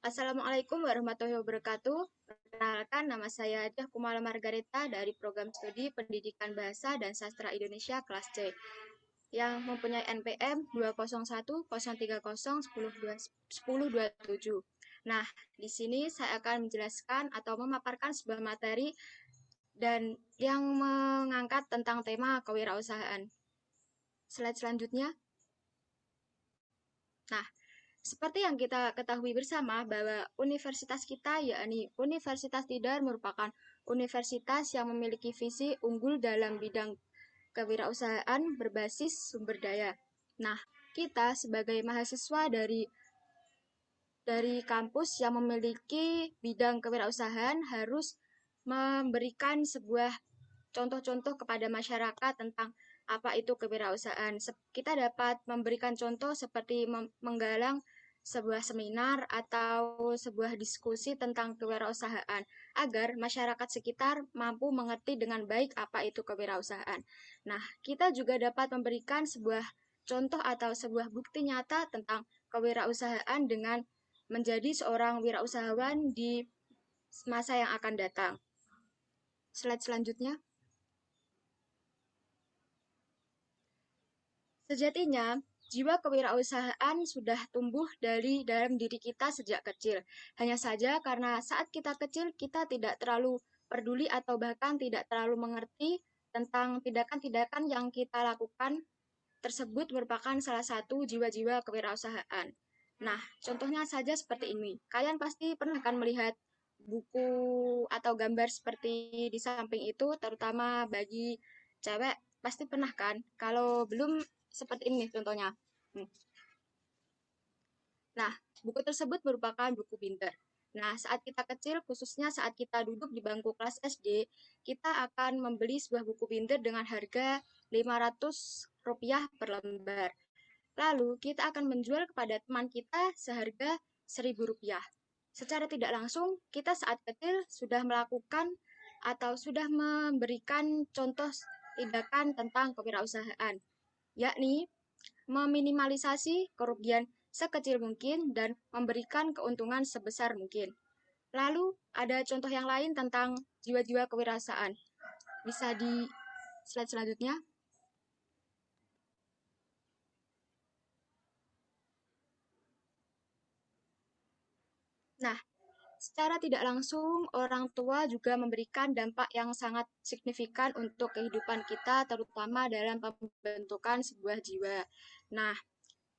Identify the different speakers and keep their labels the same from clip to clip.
Speaker 1: Assalamualaikum warahmatullahi wabarakatuh. Perkenalkan, nama saya Diah Kumala Margareta dari Program Studi Pendidikan Bahasa dan Sastra Indonesia kelas C yang mempunyai NPM 20103010227. Nah, di sini saya akan menjelaskan atau memaparkan sebuah materi dan yang mengangkat tentang tema kewirausahaan. Slide selanjutnya. Nah, seperti yang kita ketahui bersama bahwa universitas kita, yakni Universitas Tidar, merupakan universitas yang memiliki visi unggul dalam bidang kewirausahaan berbasis sumber daya. Nah, kita sebagai mahasiswa dari kampus yang memiliki bidang kewirausahaan harus memberikan sebuah contoh-contoh kepada masyarakat tentang apa itu kewirausahaan. Kita dapat memberikan contoh seperti menggalang sebuah seminar atau sebuah diskusi tentang kewirausahaan agar masyarakat sekitar mampu mengerti dengan baik apa itu kewirausahaan. Nah, kita juga dapat memberikan sebuah contoh atau sebuah bukti nyata tentang kewirausahaan dengan menjadi seorang wirausahawan di masa yang akan datang. Slide selanjutnya. Sejatinya, jiwa kewirausahaan sudah tumbuh dari dalam diri kita sejak kecil. Hanya saja karena saat kita kecil, kita tidak terlalu peduli atau bahkan tidak terlalu mengerti tentang tindakan-tindakan yang kita lakukan tersebut merupakan salah satu jiwa-jiwa kewirausahaan. Nah, contohnya saja seperti ini. Kalian pasti pernah kan melihat buku atau gambar seperti di samping itu, terutama bagi cewek, pasti pernah kan? Kalau belum, seperti ini contohnya. Hmm. Nah, buku tersebut merupakan buku pinter. Nah, saat kita kecil, khususnya saat kita duduk di bangku kelas SD, kita akan membeli sebuah buku pinter dengan harga Rp500 per lembar. Lalu, kita akan menjual kepada teman kita seharga Rp1.000. Secara tidak langsung, kita saat kecil sudah melakukan atau sudah memberikan contoh tindakan tentang kewirausahaan, yakni meminimalisasi kerugian sekecil mungkin dan memberikan keuntungan sebesar mungkin. Lalu, ada contoh yang lain tentang jiwa-jiwa kewirausahaan. Bisa di slide selanjutnya. Nah, secara tidak langsung, orang tua juga memberikan dampak yang sangat signifikan untuk kehidupan kita, terutama dalam pembentukan sebuah jiwa. Nah,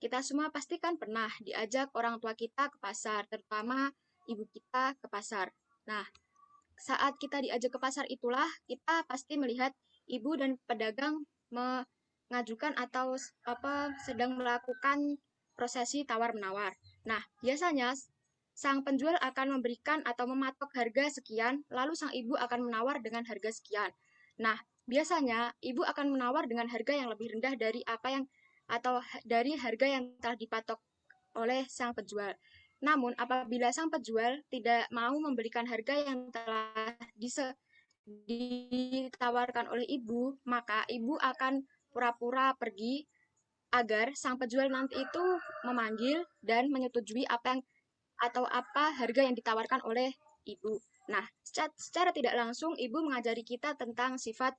Speaker 1: kita semua pasti kan pernah diajak orang tua kita ke pasar, terutama ibu kita ke pasar. Nah, saat kita diajak ke pasar itulah kita pasti melihat ibu dan pedagang mengajukan atau sedang melakukan prosesi tawar-menawar. Nah, biasanya sang penjual akan memberikan atau mematok harga sekian, lalu sang ibu akan menawar dengan harga sekian. Nah, biasanya ibu akan menawar dengan harga yang lebih rendah dari apa yang atau dari harga yang telah dipatok oleh sang penjual. Namun, apabila sang penjual tidak mau memberikan harga yang telah ditawarkan oleh ibu, maka ibu akan pura-pura pergi agar sang penjual nanti itu memanggil dan menyetujui apa yang atau apa harga yang ditawarkan oleh ibu. Nah, secara tidak langsung ibu mengajari kita tentang sifat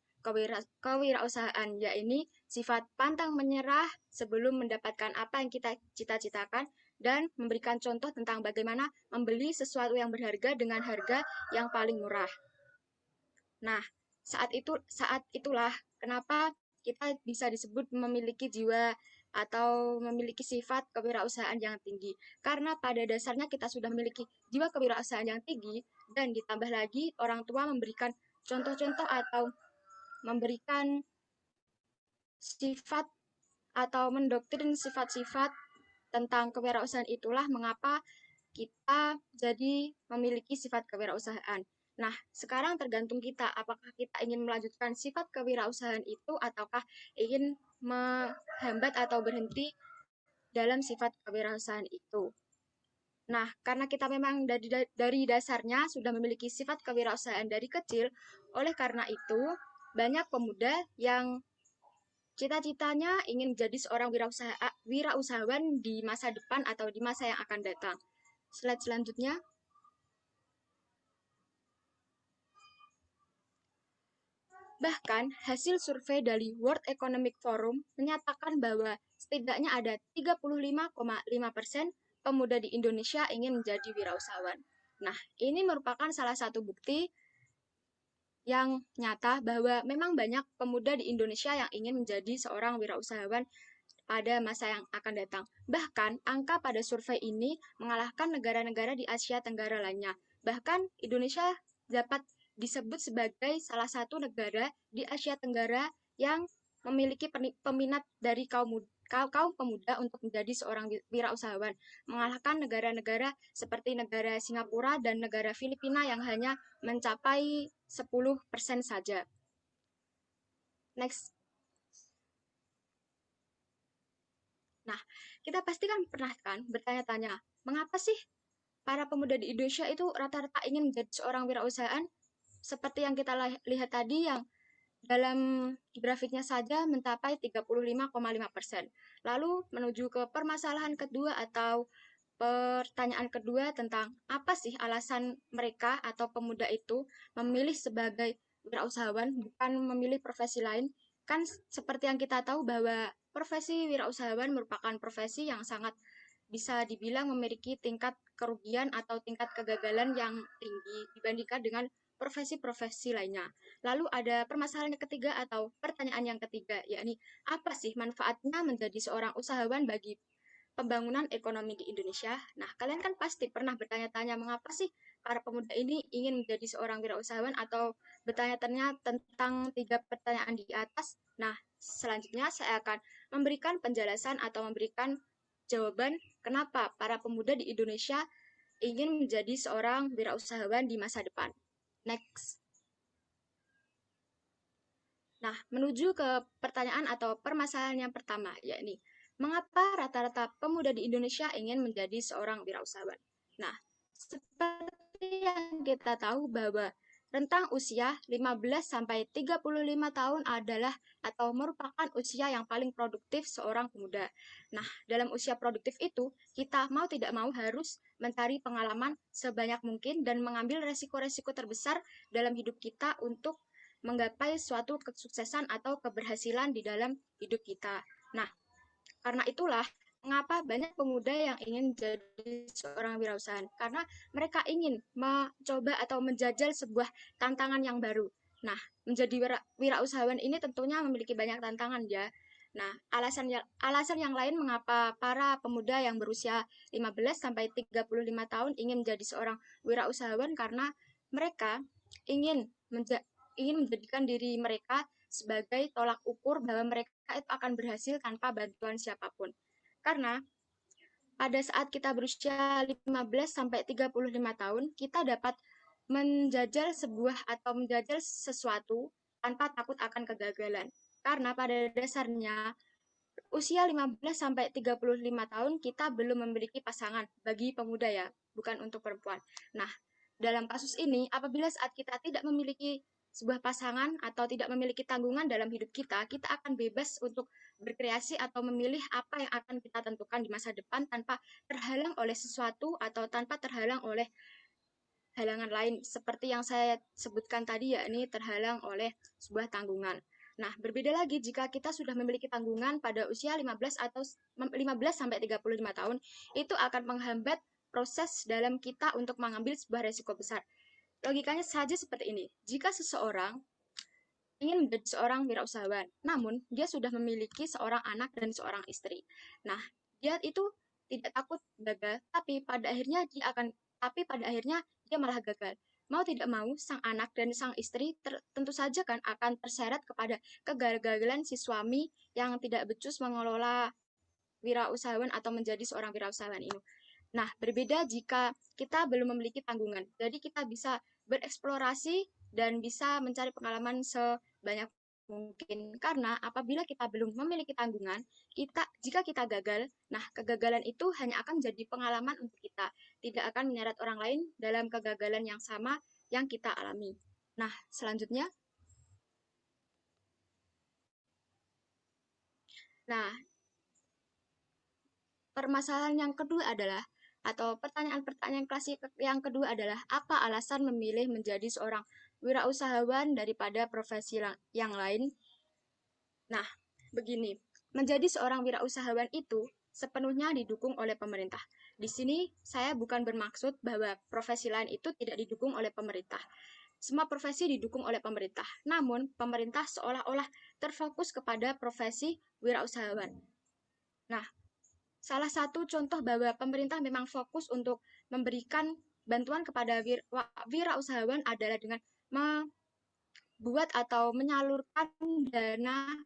Speaker 1: kewirausahaan, yaitu sifat pantang menyerah sebelum mendapatkan apa yang kita cita-citakan dan memberikan contoh tentang bagaimana membeli sesuatu yang berharga dengan harga yang paling murah. Nah, saat itulah kenapa kita bisa disebut memiliki jiwa atau memiliki sifat kewirausahaan yang tinggi. Karena pada dasarnya kita sudah memiliki jiwa kewirausahaan yang tinggi dan ditambah lagi orang tua memberikan contoh-contoh atau memberikan sifat atau mendoktrin sifat-sifat tentang kewirausahaan itulah mengapa kita jadi memiliki sifat kewirausahaan. Nah, sekarang tergantung kita, apakah kita ingin melanjutkan sifat kewirausahaan itu ataukah ingin menghambat atau berhenti dalam sifat kewirausahaan itu. Nah, karena kita memang dari dasarnya sudah memiliki sifat kewirausahaan dari kecil, oleh karena itu banyak pemuda yang cita-citanya ingin menjadi seorang wirausahawan di masa depan atau di masa yang akan datang. Slide selanjutnya. Bahkan, hasil survei dari World Economic Forum menyatakan bahwa setidaknya ada 35,5% pemuda di Indonesia ingin menjadi wirausahawan. Nah, ini merupakan salah satu bukti yang nyata bahwa memang banyak pemuda di Indonesia yang ingin menjadi seorang wirausahawan pada masa yang akan datang. Bahkan, angka pada survei ini mengalahkan negara-negara di Asia Tenggara lainnya. Bahkan, Indonesia dapat disebut sebagai salah satu negara di Asia Tenggara yang memiliki peminat dari kaum pemuda untuk menjadi seorang wirausahawan, mengalahkan negara-negara seperti negara Singapura dan negara Filipina yang hanya mencapai 10% saja. Next. Nah, kita pasti kan pernah kan bertanya-tanya, mengapa sih para pemuda di Indonesia itu rata-rata ingin menjadi seorang wirausahaan? Seperti yang kita lihat tadi yang dalam grafiknya saja mencapai 35,5%. Lalu menuju ke permasalahan kedua atau pertanyaan kedua tentang apa sih alasan mereka atau pemuda itu memilih sebagai wirausahawan bukan memilih profesi lain. Kan seperti yang kita tahu bahwa profesi wirausahawan merupakan profesi yang sangat bisa dibilang memiliki tingkat kerugian atau tingkat kegagalan yang tinggi dibandingkan dengan profesi-profesi lainnya. Lalu ada permasalahan yang ketiga atau pertanyaan yang ketiga, yakni apa sih manfaatnya menjadi seorang usahawan bagi pembangunan ekonomi di Indonesia? Nah, kalian kan pasti pernah bertanya-tanya mengapa sih para pemuda ini ingin menjadi seorang wirausahawan atau bertanya-tanya tentang tiga pertanyaan di atas. Nah, selanjutnya saya akan memberikan penjelasan atau memberikan jawaban kenapa para pemuda di Indonesia ingin menjadi seorang wirausahawan di masa depan. Next. Nah, menuju ke pertanyaan atau permasalahan yang pertama, yakni mengapa rata-rata pemuda di Indonesia ingin menjadi seorang wirausahawan? Nah, seperti yang kita tahu bahwa rentang usia 15 sampai 35 tahun adalah atau merupakan usia yang paling produktif seorang pemuda. Nah, dalam usia produktif itu, kita mau tidak mau harus mencari pengalaman sebanyak mungkin dan mengambil resiko-resiko terbesar dalam hidup kita untuk menggapai suatu kesuksesan atau keberhasilan di dalam hidup kita. Nah, karena itulah mengapa banyak pemuda yang ingin jadi seorang wirausahaan. Karena mereka ingin mencoba atau menjajal sebuah tantangan yang baru. Nah, menjadi wirausahawan ini tentunya memiliki banyak tantangan ya. Nah, alasan yang lain mengapa para pemuda yang berusia 15 sampai 35 tahun ingin menjadi seorang wirausahawan karena mereka ingin ingin menjadikan diri mereka sebagai tolak ukur bahwa mereka itu akan berhasil tanpa bantuan siapapun. Karena pada saat kita berusia 15 sampai 35 tahun, kita dapat menjajal sebuah atau menjajal sesuatu tanpa takut akan kegagalan. Karena pada dasarnya usia 15 sampai 35 tahun kita belum memiliki pasangan bagi pemuda ya, bukan untuk perempuan. Nah, dalam kasus ini apabila saat kita tidak memiliki sebuah pasangan atau tidak memiliki tanggungan dalam hidup kita, kita akan bebas untuk berkreasi atau memilih apa yang akan kita tentukan di masa depan tanpa terhalang oleh sesuatu atau tanpa terhalang oleh halangan lain seperti yang saya sebutkan tadi yakni terhalang oleh sebuah tanggungan. Nah, berbeda lagi jika kita sudah memiliki tanggungan pada usia 15 atau 15 sampai 35 tahun, itu akan menghambat proses dalam kita untuk mengambil sebuah resiko besar. Logikanya saja seperti ini. Jika seseorang ingin menjadi seorang wirausahawan, namun dia sudah memiliki seorang anak dan seorang istri. Nah, dia itu tidak takut gagal, tapi pada akhirnya dia malah gagal. Mau tidak mau, sang anak dan sang istri tentu saja kan akan terseret kepada kegagalan si suami yang tidak becus mengelola wirausahawan atau menjadi seorang wirausahawan ini. Nah, berbeda jika kita belum memiliki tanggungan. Jadi kita bisa bereksplorasi dan bisa mencari pengalaman sebanyak mungkin. Karena apabila kita belum memiliki tanggungan, jika kita gagal, nah kegagalan itu hanya akan menjadi pengalaman untuk kita. Tidak akan menyeret orang lain dalam kegagalan yang sama yang kita alami. Nah, selanjutnya. Nah, permasalahan yang kedua adalah Atau pertanyaan-pertanyaan klasik yang kedua adalah apa alasan memilih menjadi seorang wirausahawan daripada profesi yang lain? Nah, begini, menjadi seorang wirausahawan itu sepenuhnya didukung oleh pemerintah. Di sini saya bukan bermaksud bahwa profesi lain itu tidak didukung oleh pemerintah. Semua profesi didukung oleh pemerintah, namun pemerintah seolah-olah terfokus kepada profesi wirausahawan. Nah, salah satu contoh bahwa pemerintah memang fokus untuk memberikan bantuan kepada wirausahawan adalah dengan membuat atau menyalurkan dana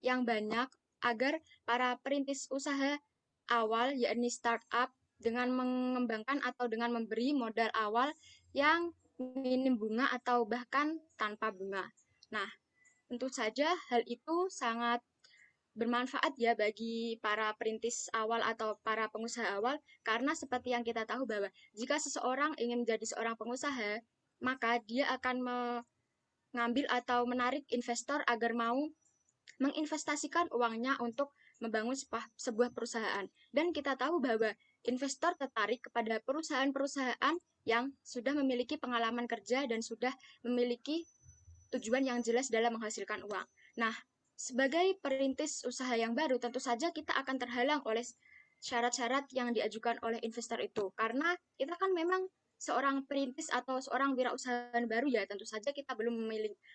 Speaker 1: yang banyak agar para perintis usaha awal, yakni startup, dengan mengembangkan atau dengan memberi modal awal yang minim bunga atau bahkan tanpa bunga. Nah, tentu saja hal itu sangat bermanfaat ya bagi para perintis awal atau para pengusaha awal, karena seperti yang kita tahu bahwa jika seseorang ingin menjadi seorang pengusaha, maka dia akan mengambil atau menarik investor agar mau menginvestasikan uangnya untuk membangun sebuah perusahaan. Dan kita tahu bahwa investor tertarik kepada perusahaan-perusahaan yang sudah memiliki pengalaman kerja dan sudah memiliki tujuan yang jelas dalam menghasilkan uang. Nah, sebagai perintis usaha yang baru, tentu saja kita akan terhalang oleh syarat-syarat yang diajukan oleh investor itu. Karena kita kan memang seorang perintis atau seorang wirausahawan baru ya, tentu saja kita belum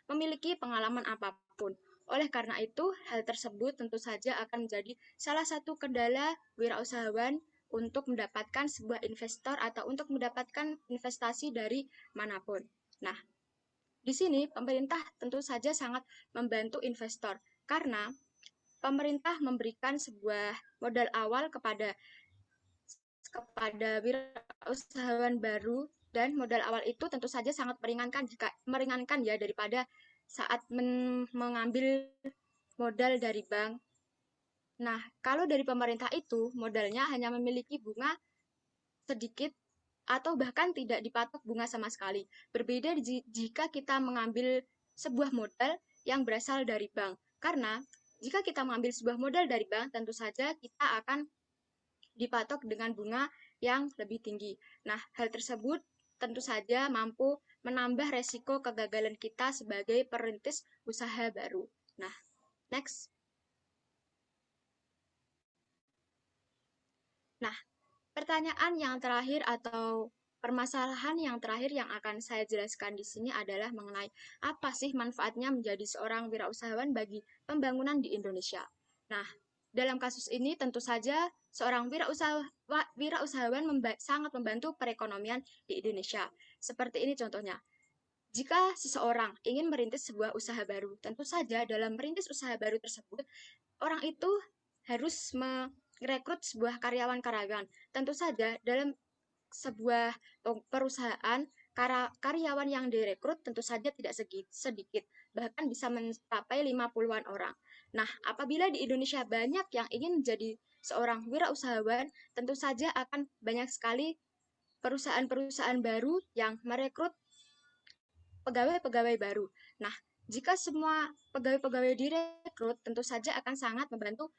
Speaker 1: memiliki pengalaman apapun. Oleh karena itu, hal tersebut tentu saja akan menjadi salah satu kendala wirausahawan untuk mendapatkan sebuah investor atau untuk mendapatkan investasi dari manapun. Nah, di sini pemerintah tentu saja sangat membantu investor karena pemerintah memberikan sebuah modal awal kepada wirausahawan baru, dan modal awal itu tentu saja sangat meringankan ya daripada saat mengambil modal dari bank. Nah, kalau dari pemerintah itu modalnya hanya memiliki bunga sedikit atau bahkan tidak dipatok bunga sama sekali. Berbeda jika kita mengambil sebuah modal yang berasal dari bank. Karena jika kita mengambil sebuah modal dari bank, tentu saja kita akan dipatok dengan bunga yang lebih tinggi. Nah, hal tersebut tentu saja mampu menambah resiko kegagalan kita sebagai perintis usaha baru. Nah, next. Nah, pertanyaan yang terakhir atau permasalahan yang terakhir yang akan saya jelaskan di sini adalah mengenai apa sih manfaatnya menjadi seorang wirausahawan bagi pembangunan di Indonesia. Nah, dalam kasus ini tentu saja seorang wirausahawan sangat membantu perekonomian di Indonesia. Seperti ini contohnya. Jika seseorang ingin merintis sebuah usaha baru, tentu saja dalam merintis usaha baru tersebut, orang itu harus merekrut sebuah karyawan-karyawan. Tentu saja dalam sebuah perusahaan, karyawan yang direkrut tentu saja tidak sedikit, bahkan bisa mencapai 50-an orang. Nah, apabila di Indonesia banyak yang ingin menjadi seorang wirausahawan, tentu saja akan banyak sekali perusahaan-perusahaan baru yang merekrut pegawai-pegawai baru. Nah, jika semua pegawai-pegawai direkrut, tentu saja akan sangat membantu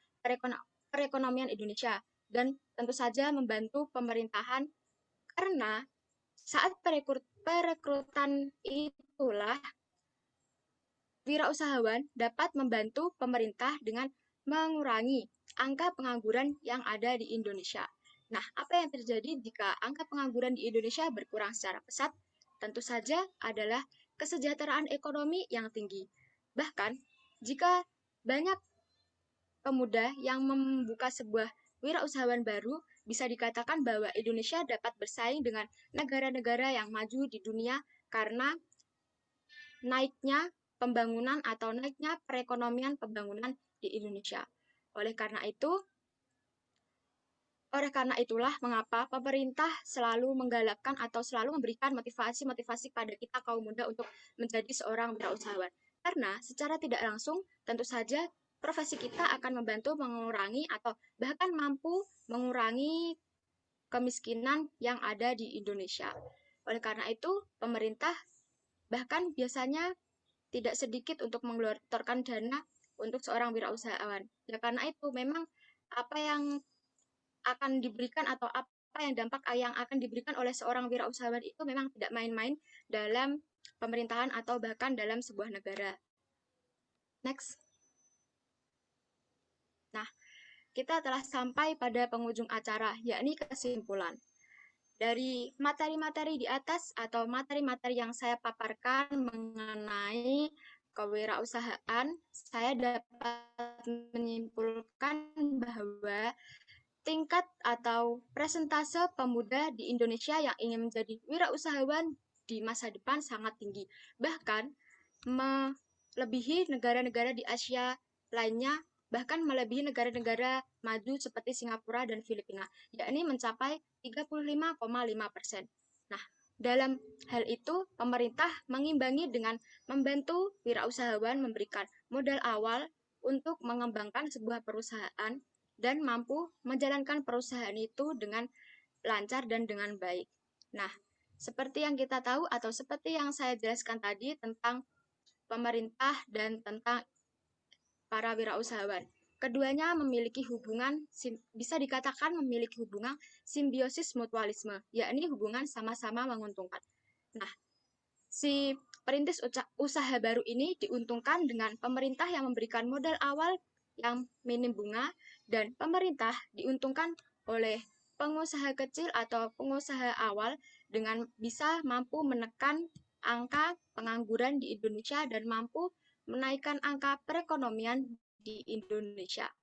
Speaker 1: perekonomian Indonesia dan tentu saja membantu pemerintahan, karena saat perekrutan itulah wirausahawan dapat membantu pemerintah dengan mengurangi angka pengangguran yang ada di Indonesia. Nah, apa yang terjadi jika angka pengangguran di Indonesia berkurang secara pesat? Tentu saja adalah kesejahteraan ekonomi yang tinggi. Bahkan, jika banyak pemuda yang membuka sebuah wirausahawan baru, bisa dikatakan bahwa Indonesia dapat bersaing dengan negara-negara yang maju di dunia karena naiknya pembangunan atau naiknya perekonomian pembangunan di Indonesia. Oleh karena itulah mengapa pemerintah selalu menggalakkan atau selalu memberikan motivasi-motivasi pada kita kaum muda untuk menjadi seorang wirausahawan. Karena secara tidak langsung tentu saja profesi kita akan membantu mengurangi atau bahkan mampu mengurangi kemiskinan yang ada di Indonesia. Oleh karena itu, pemerintah bahkan biasanya tidak sedikit untuk mengeluarkan dana untuk seorang wirausahawan. Ya karena itu memang apa yang akan diberikan atau apa dampak yang akan diberikan oleh seorang wirausahawan itu memang tidak main-main dalam pemerintahan atau bahkan dalam sebuah negara. Next. Nah, kita telah sampai pada penghujung acara, yakni kesimpulan. Dari materi-materi di atas atau materi-materi yang saya paparkan mengenai kewirausahaan, saya dapat menyimpulkan bahwa tingkat atau presentase pemuda di Indonesia yang ingin menjadi wirausahawan di masa depan sangat tinggi. Bahkan melebihi negara-negara di Asia lainnya, bahkan melebihi negara-negara maju seperti Singapura dan Filipina, yakni mencapai 35,5%. Nah, dalam hal itu, pemerintah mengimbangi dengan membantu wirausahawan memberikan modal awal untuk mengembangkan sebuah perusahaan dan mampu menjalankan perusahaan itu dengan lancar dan dengan baik. Nah, seperti yang kita tahu atau seperti yang saya jelaskan tadi tentang pemerintah dan tentang para wirausahawan. Keduanya memiliki hubungan, bisa dikatakan memiliki hubungan simbiosis mutualisme, yakni hubungan sama-sama menguntungkan. Nah, si perintis usaha baru ini diuntungkan dengan pemerintah yang memberikan modal awal yang minim bunga, dan pemerintah diuntungkan oleh pengusaha kecil atau pengusaha awal dengan bisa mampu menekan angka pengangguran di Indonesia dan mampu menaikkan angka perekonomian di Indonesia.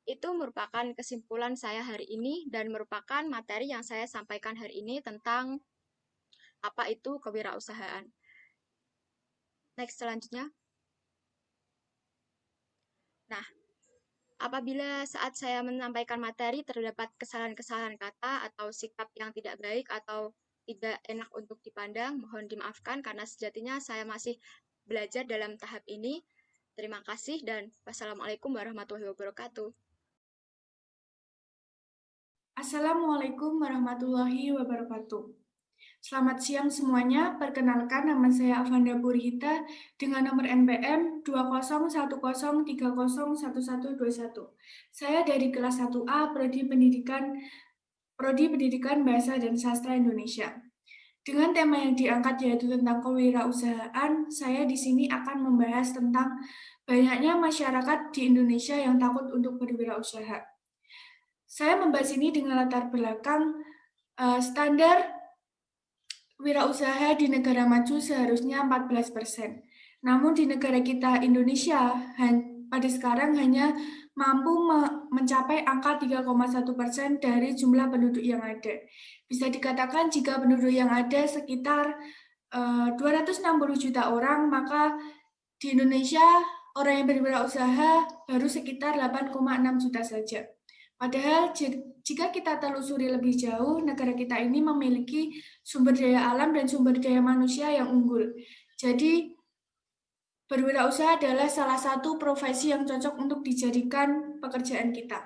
Speaker 1: Itu merupakan kesimpulan saya hari ini dan merupakan materi yang saya sampaikan hari ini tentang apa itu kewirausahaan. Next, selanjutnya. Nah, apabila saat saya menyampaikan materi terdapat kesalahan-kesalahan kata atau sikap yang tidak baik atau tidak enak untuk dipandang, mohon dimaafkan karena sejatinya saya masih belajar dalam tahap ini. Terima kasih dan wassalamualaikum warahmatullahi wabarakatuh.
Speaker 2: Assalamualaikum warahmatullahi wabarakatuh. Selamat siang semuanya, perkenalkan nama saya Avanda Purhita dengan nomor NPM 201030301121. Saya dari kelas 1A Prodi Pendidikan Bahasa dan Sastra Indonesia. Dengan tema yang diangkat yaitu tentang kewirausahaan, saya di sini akan membahas tentang banyaknya masyarakat di Indonesia yang takut untuk berwirausaha. Saya membahas ini dengan latar belakang standar wirausaha di negara maju seharusnya 14%. Namun di negara kita Indonesia pada sekarang hanya mampu mencapai angka 3,1% dari jumlah penduduk yang ada. Bisa dikatakan jika penduduk yang ada sekitar 260 juta orang, maka di Indonesia orang yang berwirausaha baru sekitar 8,6 juta saja. Padahal jika kita telusuri lebih jauh, negara kita ini memiliki sumber daya alam dan sumber daya manusia yang unggul. Jadi, berwirausaha adalah salah satu profesi yang cocok untuk dijadikan pekerjaan kita.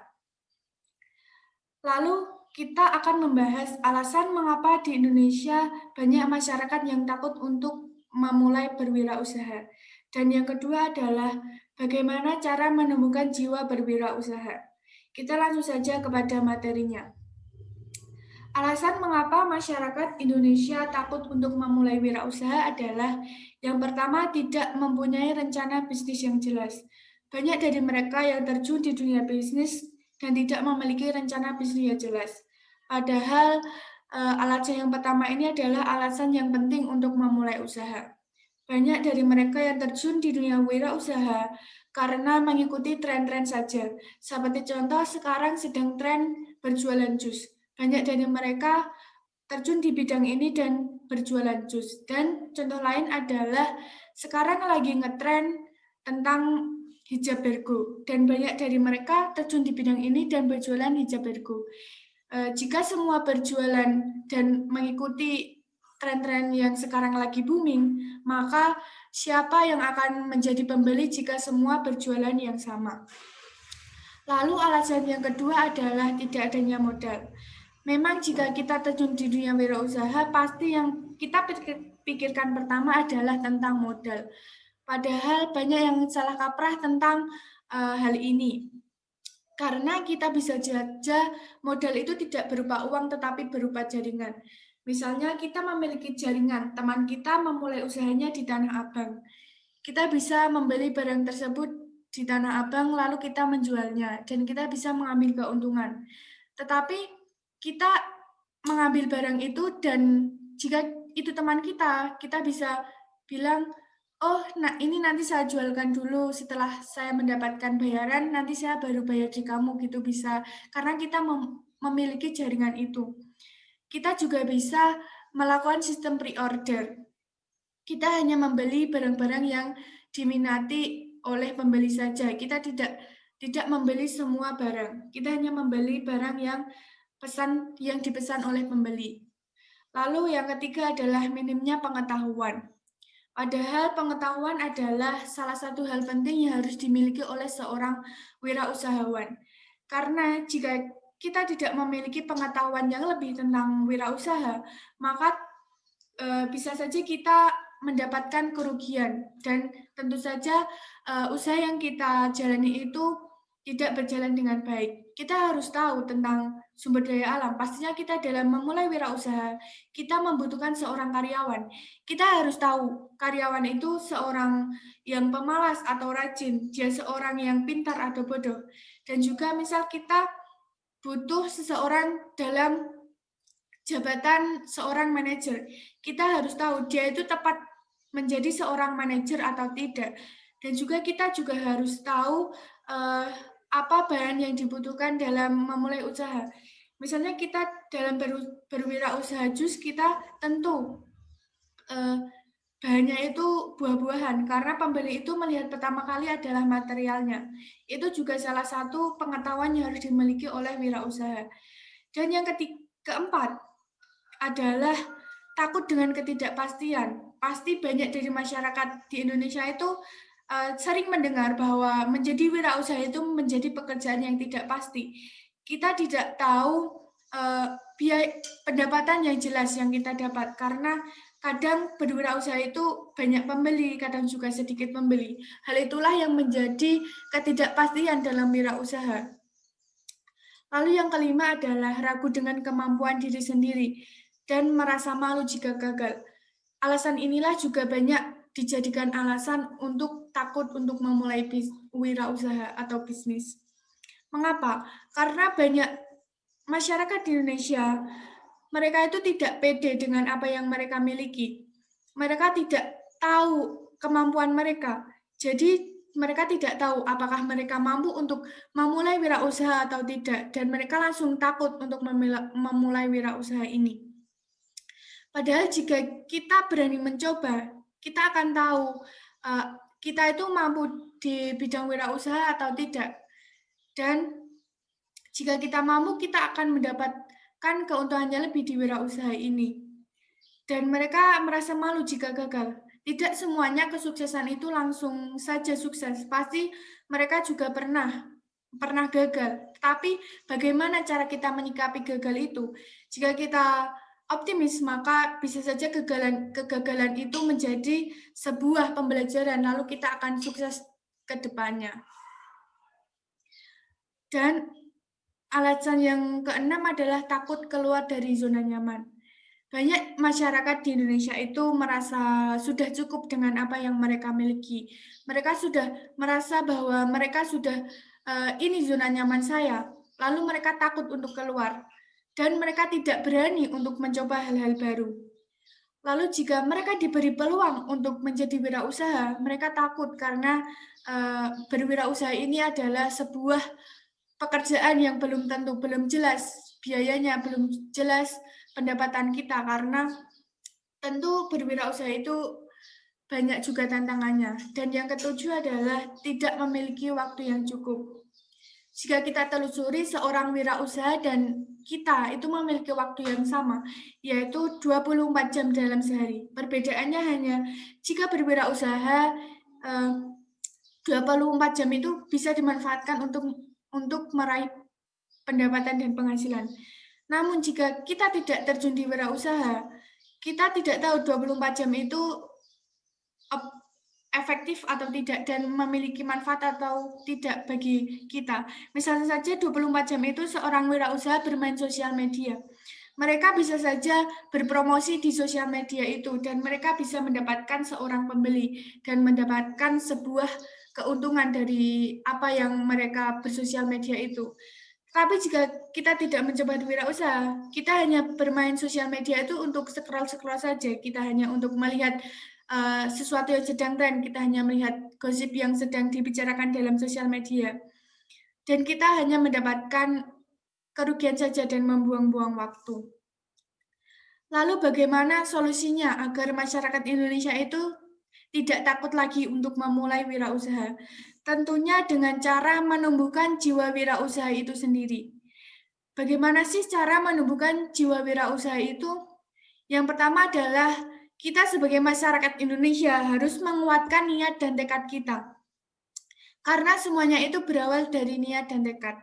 Speaker 2: Lalu, kita akan membahas alasan mengapa di Indonesia banyak masyarakat yang takut untuk memulai berwirausaha. Dan yang kedua adalah bagaimana cara menemukan jiwa berwirausaha. Kita langsung saja kepada materinya. Alasan mengapa masyarakat Indonesia takut untuk memulai wirausaha adalah yang pertama, tidak mempunyai rencana bisnis yang jelas. Banyak dari mereka yang terjun di dunia bisnis dan tidak memiliki rencana bisnis yang jelas. Padahal alasan yang pertama ini adalah alasan yang penting untuk memulai usaha. Banyak dari mereka yang terjun di dunia wirausaha karena mengikuti tren-tren saja. Seperti contoh, sekarang sedang tren berjualan jus. Banyak dari mereka terjun di bidang ini dan berjualan jus. Dan contoh lain adalah sekarang lagi ngetren tentang hijab ergo. Dan banyak dari mereka terjun di bidang ini dan berjualan hijab ergo. Jika semua berjualan dan mengikuti tren-tren yang sekarang lagi booming, maka siapa yang akan menjadi pembeli jika semua berjualan yang sama? Lalu alasan yang kedua adalah tidak adanya modal. Memang jika kita terjun di dunia wirausaha, pasti yang kita pikirkan pertama adalah tentang modal. Padahal banyak yang salah kaprah tentang hal ini. Karena kita bisa saja modal itu tidak berupa uang tetapi berupa jaringan. Misalnya kita memiliki jaringan, teman kita memulai usahanya di Tanah Abang. Kita bisa membeli barang tersebut di Tanah Abang lalu kita menjualnya dan kita bisa mengambil keuntungan. Tetapi kita mengambil barang itu dan jika itu teman kita, kita bisa bilang, oh, nah ini nanti saya jualkan dulu setelah saya mendapatkan bayaran, nanti saya baru bayar di kamu gitu bisa. Karena kita memiliki jaringan itu. Kita juga bisa melakukan sistem pre-order. Kita hanya membeli barang-barang yang diminati oleh pembeli saja. Kita tidak membeli semua barang. Kita hanya membeli barang yang dipesan oleh pembeli. Lalu yang ketiga adalah minimnya pengetahuan. Padahal pengetahuan adalah salah satu hal penting yang harus dimiliki oleh seorang wirausahawan. Karena jika kita tidak memiliki pengetahuan yang lebih tentang wirausaha, maka bisa saja kita mendapatkan kerugian dan tentu saja usaha yang kita jalani itu tidak berjalan dengan baik. Kita harus tahu tentang sumber daya alam. Pastinya kita dalam memulai wirausaha, kita membutuhkan seorang karyawan. Kita harus tahu karyawan itu seorang yang pemalas atau rajin, dia seorang yang pintar atau bodoh. Dan juga misal kita butuh seseorang dalam jabatan seorang manajer. Kita harus tahu dia itu tepat menjadi seorang manajer atau tidak. Dan juga kita juga harus tahu apa bahan yang dibutuhkan dalam memulai usaha. Misalnya kita dalam berwirausaha jus, kita tentu bahannya itu buah-buahan karena pembeli itu melihat pertama kali adalah materialnya. Itu juga salah satu pengetahuan yang harus dimiliki oleh wirausaha. Dan yang keempat adalah takut dengan ketidakpastian. Pasti banyak dari masyarakat di Indonesia itu sering mendengar bahwa menjadi wirausaha itu menjadi pekerjaan yang tidak pasti. Kita tidak tahu biaya pendapatan yang jelas yang kita dapat karena kadang berwirausaha itu banyak pembeli, kadang juga sedikit pembeli. Hal itulah yang menjadi ketidakpastian dalam wirausaha. Lalu yang kelima adalah ragu dengan kemampuan diri sendiri dan merasa malu jika gagal. Alasan inilah juga banyak dijadikan alasan untuk takut untuk memulai wirausaha atau bisnis. Mengapa? Karena banyak masyarakat di Indonesia, mereka itu tidak pede dengan apa yang mereka miliki. Mereka tidak tahu kemampuan mereka. Jadi mereka tidak tahu apakah mereka mampu untuk memulai wirausaha atau tidak. Dan mereka langsung takut untuk memulai wirausaha ini. Padahal jika kita berani mencoba, kita akan tahu kita itu mampu di bidang wirausaha atau tidak. Dan jika kita mampu, kita akan mendapatkan keuntungannya lebih di wirausaha ini. Dan mereka merasa malu jika gagal. Tidak semuanya kesuksesan itu langsung saja sukses. Pasti mereka juga pernah gagal. Tapi bagaimana cara kita menyikapi gagal itu? Jika kita optimis, maka bisa saja kegagalan itu menjadi sebuah pembelajaran, lalu kita akan sukses ke depannya. Dan alasan yang keenam adalah takut keluar dari zona nyaman. Banyak masyarakat di Indonesia itu merasa sudah cukup dengan apa yang mereka miliki. Mereka sudah merasa bahwa mereka sudah ini zona nyaman saya. Lalu mereka takut untuk keluar dan mereka tidak berani untuk mencoba hal-hal baru. Lalu jika mereka diberi peluang untuk menjadi wirausaha, mereka takut karena berwirausaha ini adalah sebuah pekerjaan yang belum tentu, belum jelas biayanya, belum jelas pendapatan kita karena tentu berwirausaha itu banyak juga tantangannya. Dan yang ketujuh adalah tidak memiliki waktu yang cukup. Jika kita telusuri seorang wirausaha dan kita itu memiliki waktu yang sama, yaitu 24 jam dalam sehari. Perbedaannya hanya jika berwirausaha 24 jam itu bisa dimanfaatkan untuk meraih pendapatan dan penghasilan. Namun jika kita tidak terjun di wirausaha, kita tidak tahu 24 jam itu efektif atau tidak dan memiliki manfaat atau tidak bagi kita. Misalnya saja 24 jam itu seorang wirausaha bermain sosial media. Mereka bisa saja berpromosi di sosial media itu dan mereka bisa mendapatkan seorang pembeli dan mendapatkan sebuah keuntungan dari apa yang mereka bersosial media itu. Tapi jika kita tidak mencoba wirausaha, kita hanya bermain sosial media itu untuk scroll-scroll saja. Kita hanya untuk melihat sesuatu yang sedang tren, kita hanya melihat gosip yang sedang dibicarakan dalam sosial media. Dan kita hanya mendapatkan kerugian saja dan membuang-buang waktu. Lalu bagaimana solusinya agar masyarakat Indonesia itu tidak takut lagi untuk memulai wirausaha? Tentunya dengan cara menumbuhkan jiwa wirausaha itu sendiri. Bagaimana sih cara menumbuhkan jiwa wirausaha itu? Yang pertama adalah kita sebagai masyarakat Indonesia harus menguatkan niat dan tekad kita. Karena semuanya itu berawal dari niat dan tekad.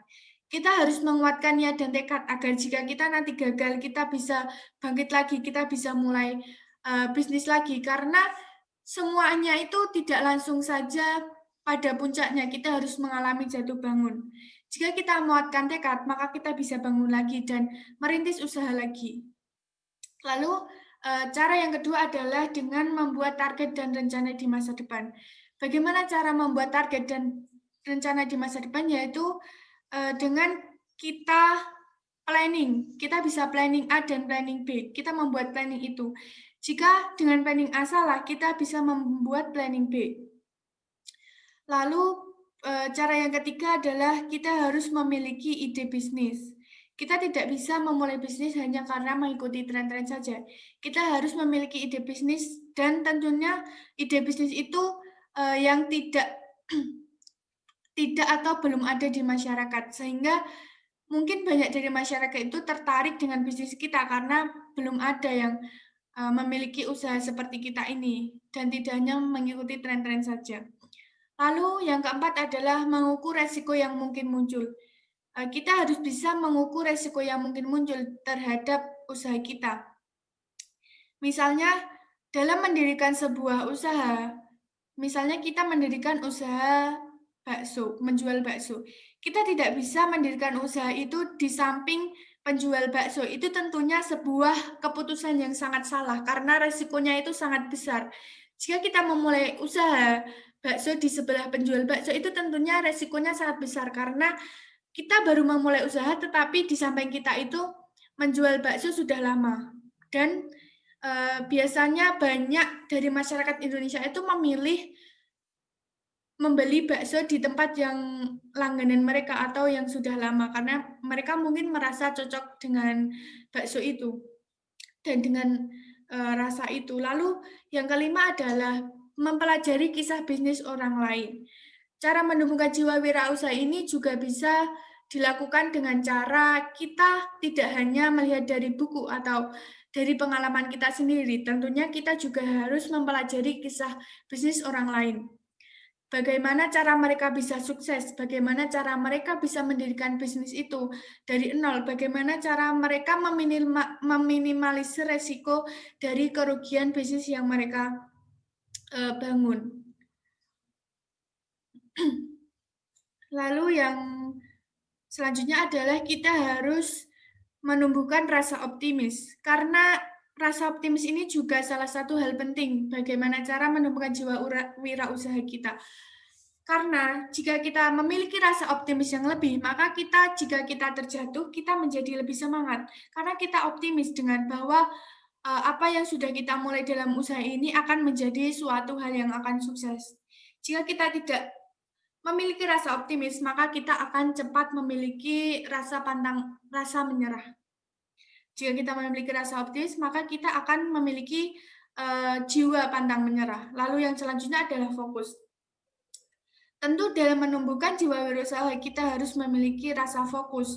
Speaker 2: Kita harus menguatkan niat dan tekad agar jika kita nanti gagal, kita bisa bangkit lagi, kita bisa mulai bisnis lagi. Karena semuanya itu tidak langsung saja pada puncaknya, kita harus mengalami jatuh bangun. Jika kita menguatkan tekad, maka kita bisa bangun lagi dan merintis usaha lagi. Lalu cara yang kedua adalah dengan membuat target dan rencana di masa depan. Bagaimana cara membuat target dan rencana di masa depan? Yaitu dengan kita planning. Kita bisa planning A dan planning B. Kita membuat planning itu. Jika dengan planning A salah, kita bisa membuat planning B. Lalu cara yang ketiga adalah kita harus memiliki ide bisnis. Kita tidak bisa memulai bisnis hanya karena mengikuti tren-tren saja. Kita harus memiliki ide bisnis dan tentunya ide bisnis itu yang tidak tidak atau belum ada di masyarakat sehingga mungkin banyak dari masyarakat itu tertarik dengan bisnis kita karena belum ada yang memiliki usaha seperti kita ini dan tidak hanya mengikuti tren-tren saja. Lalu yang keempat adalah mengukur resiko yang mungkin muncul. Kita harus bisa mengukur resiko yang mungkin muncul terhadap usaha kita. Misalnya dalam mendirikan sebuah usaha, misalnya kita mendirikan usaha bakso, menjual bakso. Kita tidak bisa mendirikan usaha itu di samping penjual bakso. Itu tentunya sebuah keputusan yang sangat salah karena resikonya itu sangat besar. Jika kita memulai usaha bakso di sebelah penjual bakso itu tentunya resikonya sangat besar karena kita baru memulai usaha tetapi di samping kita itu menjual bakso sudah lama. Dan biasanya banyak dari masyarakat Indonesia itu memilih membeli bakso di tempat yang langganan mereka atau yang sudah lama karena mereka mungkin merasa cocok dengan bakso itu dan dengan rasa itu. Lalu yang kelima adalah mempelajari kisah bisnis orang lain. Cara menumbuhkan jiwa wirausaha ini juga bisa dilakukan dengan cara kita tidak hanya melihat dari buku atau dari pengalaman kita sendiri. Tentunya kita juga harus mempelajari kisah bisnis orang lain. Bagaimana cara mereka bisa sukses, bagaimana cara mereka bisa mendirikan bisnis itu dari nol, bagaimana cara mereka meminimalisir resiko dari kerugian bisnis yang mereka bangun. Lalu yang selanjutnya adalah kita harus menumbuhkan rasa optimis, karena rasa optimis ini juga salah satu hal penting bagaimana cara menumbuhkan jiwa wirausaha kita. Karena jika kita memiliki rasa optimis yang lebih, maka jika kita terjatuh, kita menjadi lebih semangat. Karena kita optimis dengan bahwa apa yang sudah kita mulai dalam usaha ini akan menjadi suatu hal yang akan sukses. Jika kita tidak memiliki rasa optimis, maka kita akan cepat memiliki rasa menyerah. Jika kita memiliki rasa optimis, maka kita akan memiliki jiwa pantang menyerah. Lalu yang selanjutnya adalah fokus. Tentu dalam menumbuhkan jiwa wirausaha kita harus memiliki rasa fokus.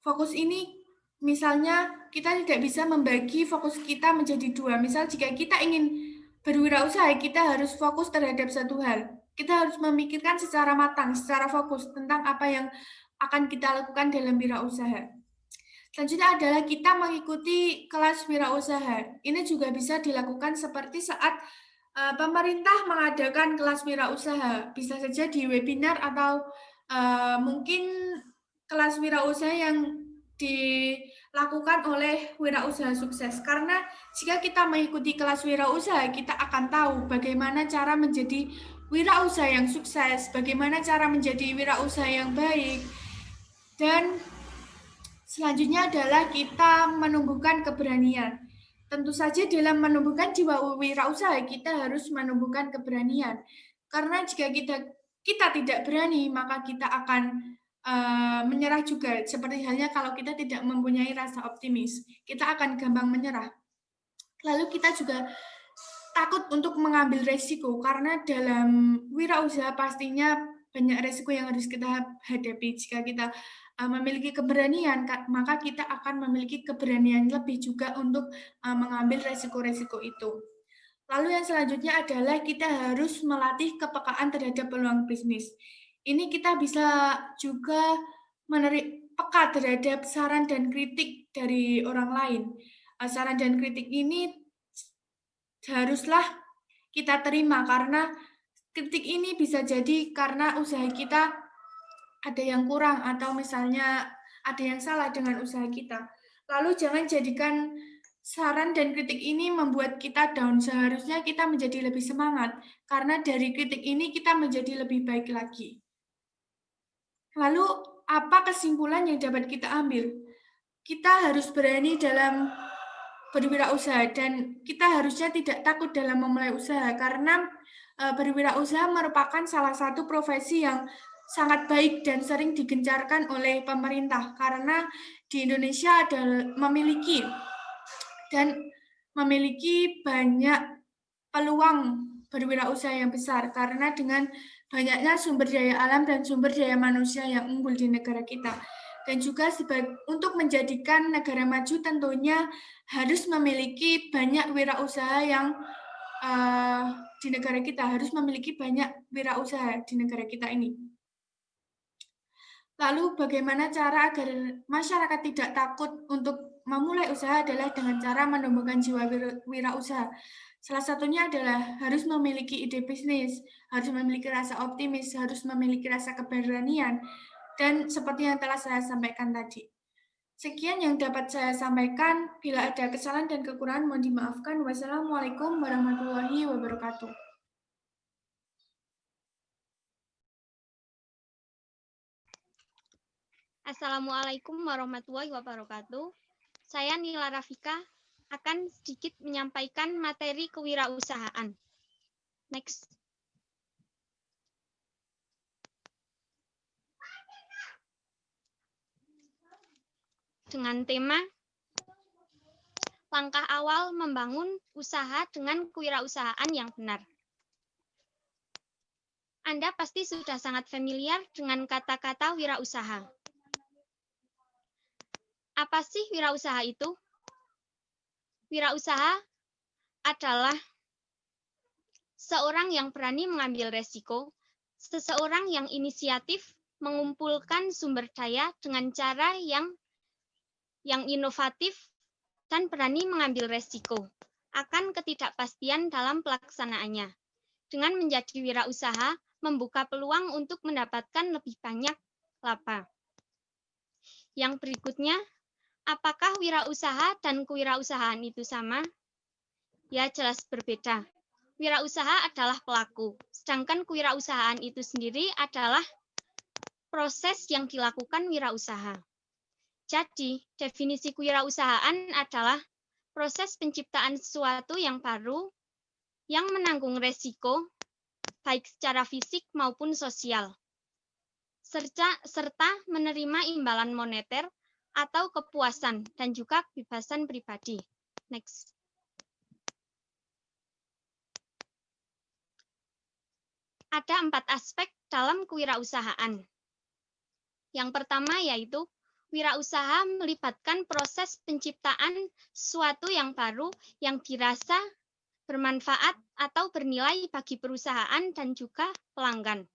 Speaker 2: Fokus ini misalnya kita tidak bisa membagi fokus kita menjadi dua. Misal jika kita ingin berwirausaha, kita harus fokus terhadap satu hal. Kita harus memikirkan secara matang, secara fokus tentang apa yang akan kita lakukan dalam wirausaha. Selanjutnya adalah kita mengikuti kelas wirausaha. Ini juga bisa dilakukan seperti saat Pemerintah mengadakan kelas wirausaha, bisa saja di webinar atau mungkin kelas wirausaha yang dilakukan oleh wirausaha sukses. Karena jika kita mengikuti kelas wirausaha, kita akan tahu bagaimana cara menjadi wirausaha yang sukses, bagaimana cara menjadi wirausaha yang baik, dan selanjutnya adalah kita menumbuhkan keberanian. Tentu saja dalam menumbuhkan jiwa wirausaha kita harus menumbuhkan keberanian. Karena jika kita tidak berani, maka kita akan menyerah juga. Seperti halnya kalau kita tidak mempunyai rasa optimis, kita akan gampang menyerah. Lalu kita juga takut untuk mengambil resiko karena dalam wirausaha pastinya banyak resiko yang harus kita hadapi. Jika kita memiliki keberanian, maka kita akan memiliki keberanian lebih juga untuk mengambil resiko-resiko itu. Lalu yang selanjutnya adalah kita harus melatih kepekaan terhadap peluang bisnis. Ini kita bisa juga peka terhadap saran dan kritik dari orang lain. Saran dan kritik ini haruslah kita terima karena kritik ini bisa jadi karena usaha kita ada yang kurang atau misalnya ada yang salah dengan usaha kita. Lalu jangan jadikan saran dan kritik ini membuat kita down. Seharusnya kita menjadi lebih semangat karena dari kritik ini kita menjadi lebih baik lagi. Lalu apa kesimpulan yang dapat kita ambil? Kita harus berani dalam berwirausaha dan kita harusnya tidak takut dalam memulai usaha karena berwirausaha merupakan salah satu profesi yang sangat baik dan sering digencarkan oleh pemerintah karena di Indonesia memiliki banyak peluang berwirausaha yang besar karena dengan banyaknya sumber daya alam dan sumber daya manusia yang unggul di negara kita. Dan juga untuk menjadikan negara maju tentunya harus memiliki banyak wirausaha yang di negara kita, harus memiliki banyak wirausaha di negara kita ini. Lalu bagaimana cara agar masyarakat tidak takut untuk memulai usaha adalah dengan cara menumbuhkan jiwa wirausaha. Salah satunya adalah harus memiliki ide bisnis, harus memiliki rasa optimis, harus memiliki rasa keberanian, dan seperti yang telah saya sampaikan tadi. Sekian yang dapat saya sampaikan. Bila ada kesalahan dan kekurangan mohon dimaafkan. Wassalamualaikum warahmatullahi wabarakatuh.
Speaker 3: Assalamualaikum warahmatullahi wabarakatuh. Saya Nila Rafika akan sedikit menyampaikan materi kewirausahaan. Next. Dengan tema langkah awal membangun usaha dengan kewirausahaan yang benar. Anda pasti sudah sangat familiar dengan kata-kata wirausaha. Apa sih wirausaha itu? Wirausaha adalah seorang yang berani mengambil resiko, seseorang yang inisiatif mengumpulkan sumber daya dengan cara yang inovatif dan berani mengambil resiko akan ketidakpastian dalam pelaksanaannya. Dengan menjadi wirausaha, membuka peluang untuk mendapatkan lebih banyak laba. Yang berikutnya, apakah wirausaha dan kewirausahaan itu sama? Ya, jelas berbeda. Wirausaha adalah pelaku, sedangkan kewirausahaan itu sendiri adalah proses yang dilakukan wirausaha. Jadi, definisi kewirausahaan adalah proses penciptaan sesuatu yang baru, yang menanggung resiko, baik secara fisik maupun sosial, serta menerima imbalan moneter atau kepuasan dan juga kebebasan pribadi. Next. Ada 4 aspek dalam kewirausahaan. Yang pertama yaitu wirausaha melibatkan proses penciptaan sesuatu yang baru yang dirasa bermanfaat atau bernilai bagi perusahaan dan juga pelanggan.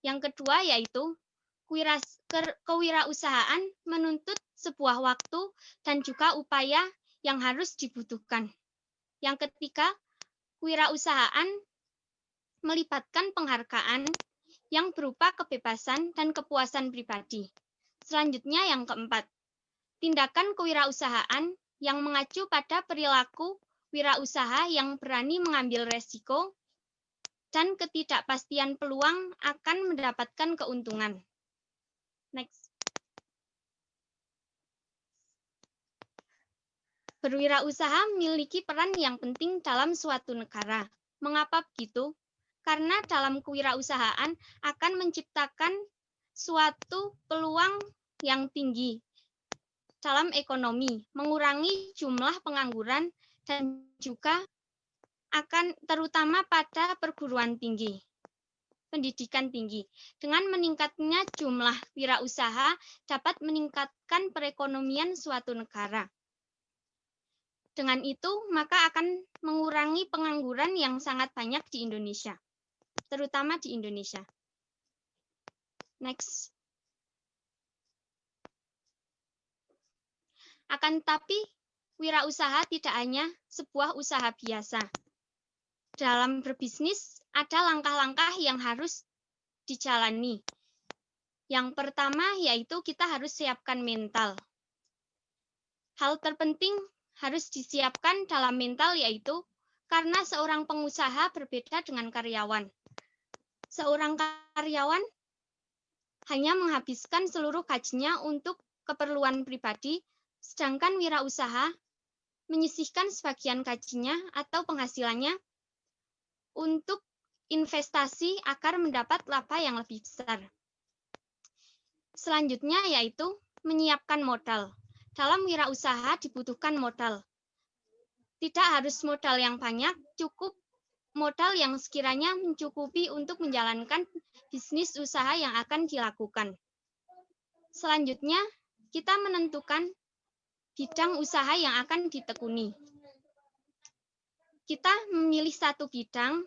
Speaker 3: Yang kedua yaitu kewirausahaan menuntut sebuah waktu dan juga upaya yang harus dibutuhkan. Yang ketiga, Kewirausahaan melibatkan penghargaan yang berupa kebebasan dan kepuasan pribadi. Selanjutnya yang keempat, tindakan kewirausahaan yang mengacu pada perilaku wirausaha yang berani mengambil resiko dan ketidakpastian peluang akan mendapatkan keuntungan. Next. Berwirausaha memiliki peran yang penting dalam suatu negara. Mengapa begitu? Karena dalam kewirausahaan akan menciptakan suatu peluang yang tinggi dalam ekonomi, mengurangi jumlah pengangguran, dan juga akan terutama pada perguruan tinggi, pendidikan tinggi. Dengan meningkatnya jumlah wirausaha dapat meningkatkan perekonomian suatu negara. Dengan itu, maka akan mengurangi pengangguran yang sangat banyak di Indonesia, terutama di Indonesia. Next. Akan tetapi, wirausaha tidak hanya sebuah usaha biasa. Dalam berbisnis, ada langkah-langkah yang harus dijalani. Yang pertama yaitu kita harus siapkan mental. Hal terpenting harus disiapkan dalam mental yaitu karena seorang pengusaha berbeda dengan karyawan. Seorang karyawan hanya menghabiskan seluruh gajinya untuk keperluan pribadi, sedangkan wirausaha menyisihkan sebagian gajinya atau penghasilannya untuk investasi agar mendapat laba yang lebih besar. Selanjutnya yaitu menyiapkan modal. Dalam wirausaha dibutuhkan modal. Tidak harus modal yang banyak, cukup modal yang sekiranya mencukupi untuk menjalankan bisnis usaha yang akan dilakukan. Selanjutnya, kita menentukan bidang usaha yang akan ditekuni. Kita memilih satu bidang.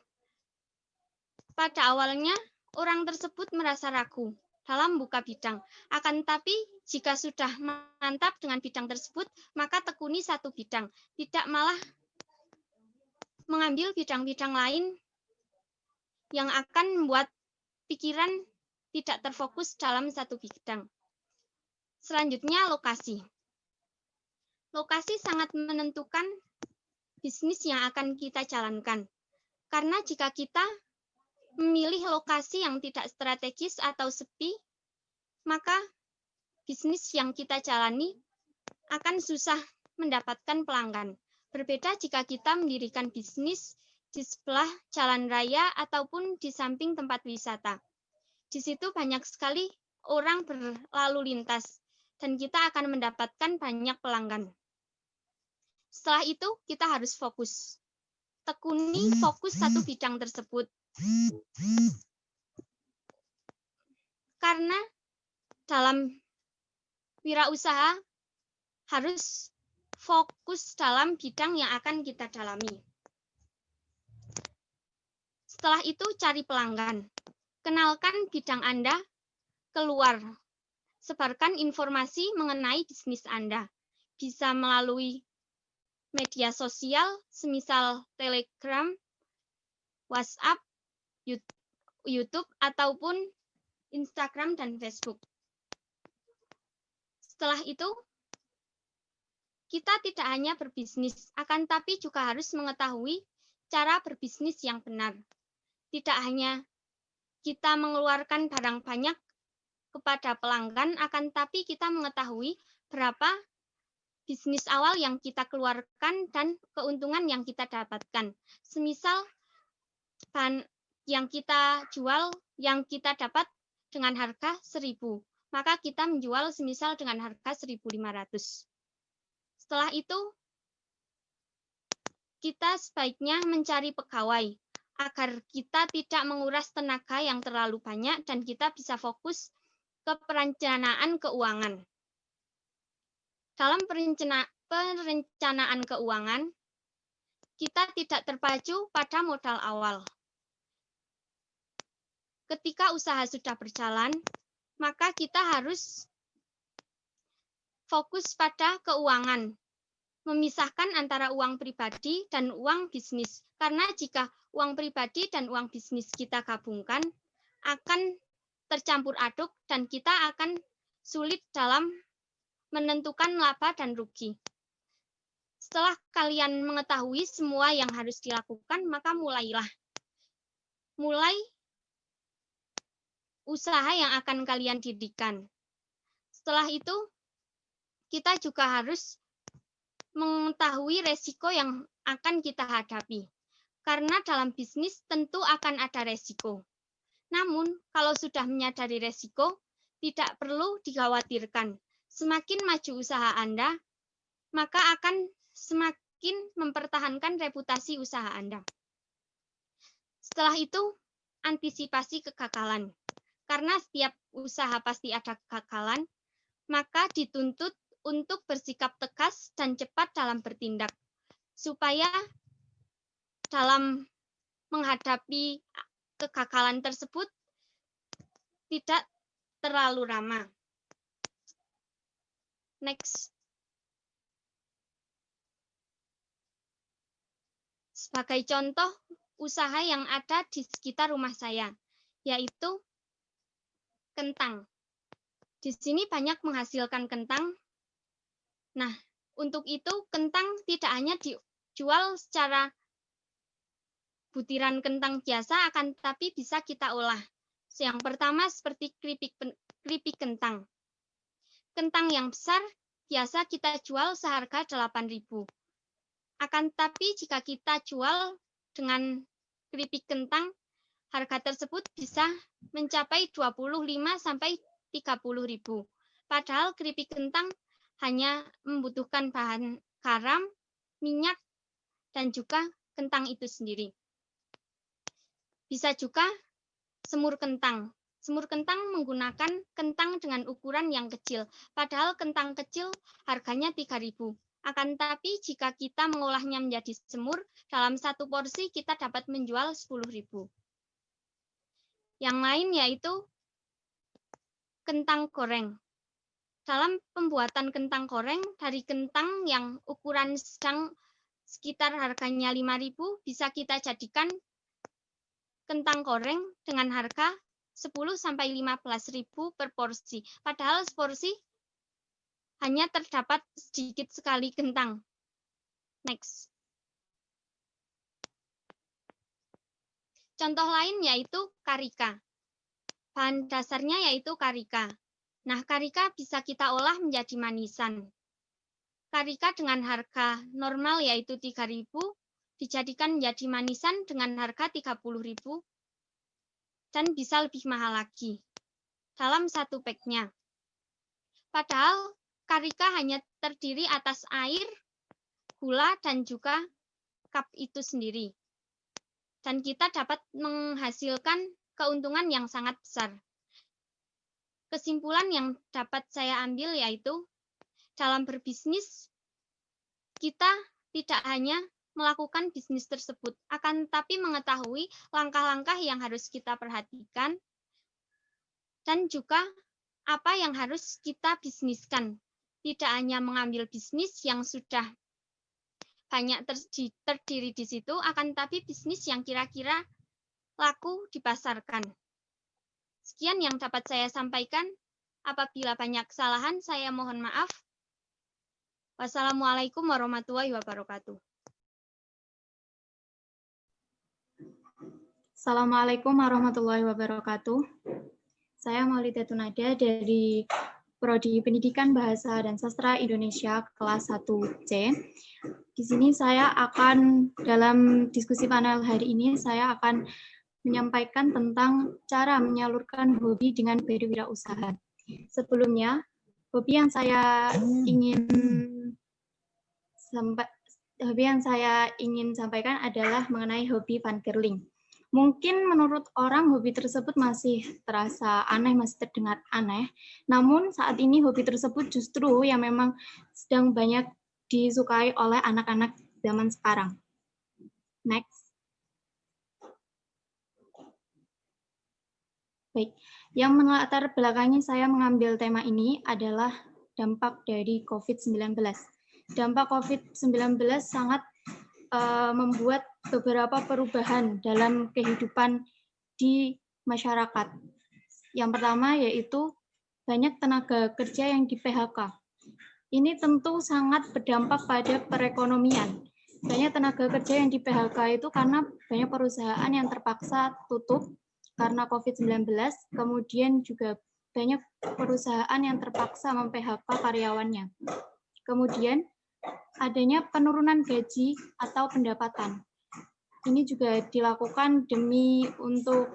Speaker 3: Pada awalnya, orang tersebut merasa ragu dalam buka bidang. Akan tetapi, jika sudah mantap dengan bidang tersebut, maka tekuni satu bidang. Tidak malah mengambil bidang-bidang lain yang akan membuat pikiran tidak terfokus dalam satu bidang. Selanjutnya, lokasi. Lokasi sangat menentukan bisnis yang akan kita jalankan. Karena jika kita memilih lokasi yang tidak strategis atau sepi, maka bisnis yang kita jalani akan susah mendapatkan pelanggan. Berbeda jika kita mendirikan bisnis di sebelah jalan raya ataupun di samping tempat wisata. Di situ banyak sekali orang berlalu lintas dan kita akan mendapatkan banyak pelanggan. Setelah itu kita harus fokus. Tekuni fokus satu bidang tersebut. Karena dalam wirausaha harus fokus dalam bidang yang akan kita dalami. Setelah itu cari pelanggan. Kenalkan bidang Anda keluar. Sebarkan informasi mengenai bisnis Anda. Bisa melalui media sosial, semisal Telegram, WhatsApp, YouTube, ataupun Instagram dan Facebook. Setelah itu, kita tidak hanya berbisnis, akan tapi juga harus mengetahui cara berbisnis yang benar. Tidak hanya kita mengeluarkan barang banyak kepada pelanggan, akan tapi kita mengetahui berapa bisnis awal yang kita keluarkan dan keuntungan yang kita dapatkan. Semisal bahan yang kita jual, yang kita dapat dengan harga 1.000, maka kita menjual semisal dengan harga 1.500. Setelah itu, kita sebaiknya mencari pegawai agar kita tidak menguras tenaga yang terlalu banyak dan kita bisa fokus ke perencanaan keuangan. Dalam perencanaan keuangan, kita tidak terpacu pada modal awal. Ketika usaha sudah berjalan, maka kita harus fokus pada keuangan. memisahkan antara uang pribadi dan uang bisnis. Karena jika uang pribadi dan uang bisnis kita gabungkan, akan tercampur aduk dan kita akan sulit dalam menentukan laba dan rugi. Setelah kalian mengetahui semua yang harus dilakukan, maka mulai usaha yang akan kalian dirikan. Setelah itu, kita juga harus mengetahui resiko yang akan kita hadapi. Karena dalam bisnis tentu akan ada resiko. Namun, kalau sudah menyadari resiko, tidak perlu dikhawatirkan. Semakin maju usaha Anda, maka akan semakin mempertahankan reputasi usaha Anda. Setelah itu, antisipasi kegagalan. Karena setiap usaha pasti ada kegagalan, maka dituntut untuk bersikap tegas dan cepat dalam bertindak, supaya dalam menghadapi kegagalan tersebut tidak terlalu lama. Next. Sebagai contoh usaha yang ada di sekitar rumah saya, yaitu kentang. Di sini banyak menghasilkan kentang. Nah, untuk itu kentang tidak hanya dijual secara butiran kentang biasa, akan tetapi bisa kita olah. Yang pertama seperti keripik kentang. Kentang yang besar biasa kita jual seharga 8.000. Akan tetapi jika kita jual dengan keripik kentang, harga tersebut bisa mencapai 25 sampai 30.000. Padahal keripik kentang hanya membutuhkan bahan garam, minyak, dan juga kentang itu sendiri. Bisa juga semur kentang. Semur kentang menggunakan kentang dengan ukuran yang kecil. Padahal kentang kecil harganya 3.000. Akan tetapi jika kita mengolahnya menjadi semur, dalam satu porsi kita dapat menjual 10.000. Yang lain yaitu kentang goreng. Dalam pembuatan kentang goreng, dari kentang yang ukuran sedang sekitar harganya 5.000, bisa kita jadikan kentang goreng dengan harga 10-15.000 per porsi. Padahal seporsi hanya terdapat sedikit sekali kentang. Next. Contoh lain yaitu karika. Bahan dasarnya yaitu karika. Nah, karika bisa kita olah menjadi manisan. Karika dengan harga normal yaitu 3.000 dijadikan menjadi manisan dengan harga 30.000 dan bisa lebih mahal lagi dalam satu packnya. Padahal karika hanya terdiri atas air, gula, dan juga cup itu sendiri. Dan kita dapat menghasilkan keuntungan yang sangat besar. Kesimpulan yang dapat saya ambil yaitu dalam berbisnis, kita tidak hanya melakukan bisnis tersebut, akan tetapi mengetahui langkah-langkah yang harus kita perhatikan dan juga apa yang harus kita bisniskan. Tidak hanya mengambil bisnis yang sudah banyak terdiri di situ, akan tetapi bisnis yang kira-kira laku dipasarkan. Sekian yang dapat saya sampaikan. Apabila banyak kesalahan, saya mohon maaf. Wassalamualaikum warahmatullahi wabarakatuh.
Speaker 1: Assalamualaikum warahmatullahi wabarakatuh. Saya Maulida Tunada dari Prodi Pendidikan Bahasa dan Sastra Indonesia kelas 1C. Di sini saya akan, dalam diskusi panel hari ini, saya akan menyampaikan tentang cara menyalurkan hobi dengan berwirausaha. Sebelumnya, hobi yang saya ingin sampaikan adalah mengenai hobi fangirling. Mungkin menurut orang hobi tersebut masih terasa aneh, masih terdengar aneh. Namun saat ini hobi tersebut justru yang memang sedang banyak disukai oleh anak-anak zaman sekarang. Next. Baik, yang melatar belakangi saya mengambil tema ini adalah dampak dari COVID-19. dampak COVID-19 sangat membuat beberapa perubahan dalam kehidupan di masyarakat. Yang pertama yaitu banyak tenaga kerja yang di PHK. Ini tentu sangat berdampak pada perekonomian. Banyak tenaga kerja yang di PHK itu karena banyak perusahaan yang terpaksa tutup karena COVID-19, kemudian juga banyak perusahaan yang terpaksa mem-PHK karyawannya. Kemudian adanya penurunan gaji atau pendapatan. Ini juga dilakukan demi untuk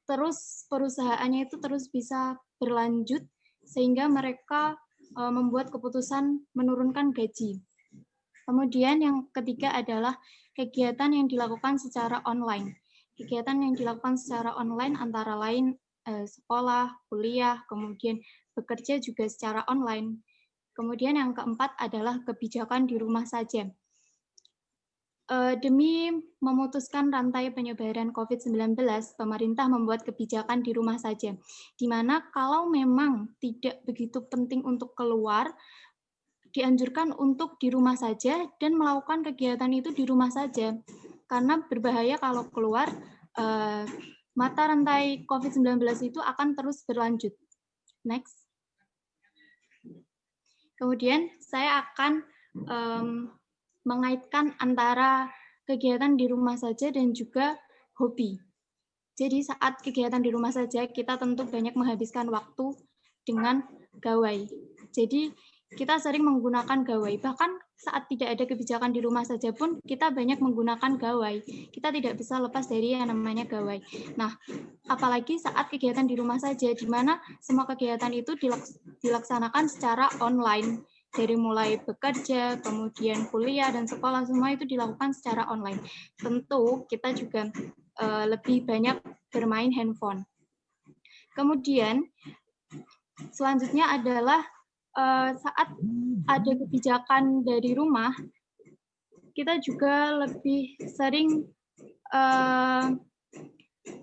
Speaker 1: terus perusahaannya itu terus bisa berlanjut sehingga mereka membuat keputusan menurunkan gaji. Kemudian yang ketiga adalah kegiatan yang dilakukan secara online. Kegiatan yang dilakukan secara online antara lain sekolah, kuliah, kemudian bekerja juga secara online. Kemudian yang keempat adalah kebijakan di rumah saja. Demi memutuskan rantai penyebaran COVID-19, pemerintah membuat kebijakan di rumah saja, di mana kalau memang tidak begitu penting untuk keluar, dianjurkan untuk di rumah saja dan melakukan kegiatan itu di rumah saja, karena berbahaya kalau keluar, mata rantai COVID-19 itu akan terus berlanjut. Next. Kemudian saya akan mengaitkan antara kegiatan di rumah saja dan juga hobi. Jadi saat kegiatan di rumah saja, kita tentu banyak menghabiskan waktu dengan gawai. Jadi kita sering menggunakan gawai. Bahkan saat tidak ada kebijakan di rumah saja pun, kita banyak menggunakan gawai. Kita tidak bisa lepas dari yang namanya gawai. Nah, apalagi saat kegiatan di rumah saja, di mana semua kegiatan itu dilaksanakan secara online. Dari mulai bekerja, kemudian kuliah, dan sekolah, semua itu dilakukan secara online. Tentu kita juga lebih banyak bermain handphone. Kemudian, selanjutnya adalah saat ada kebijakan dari rumah, kita juga lebih sering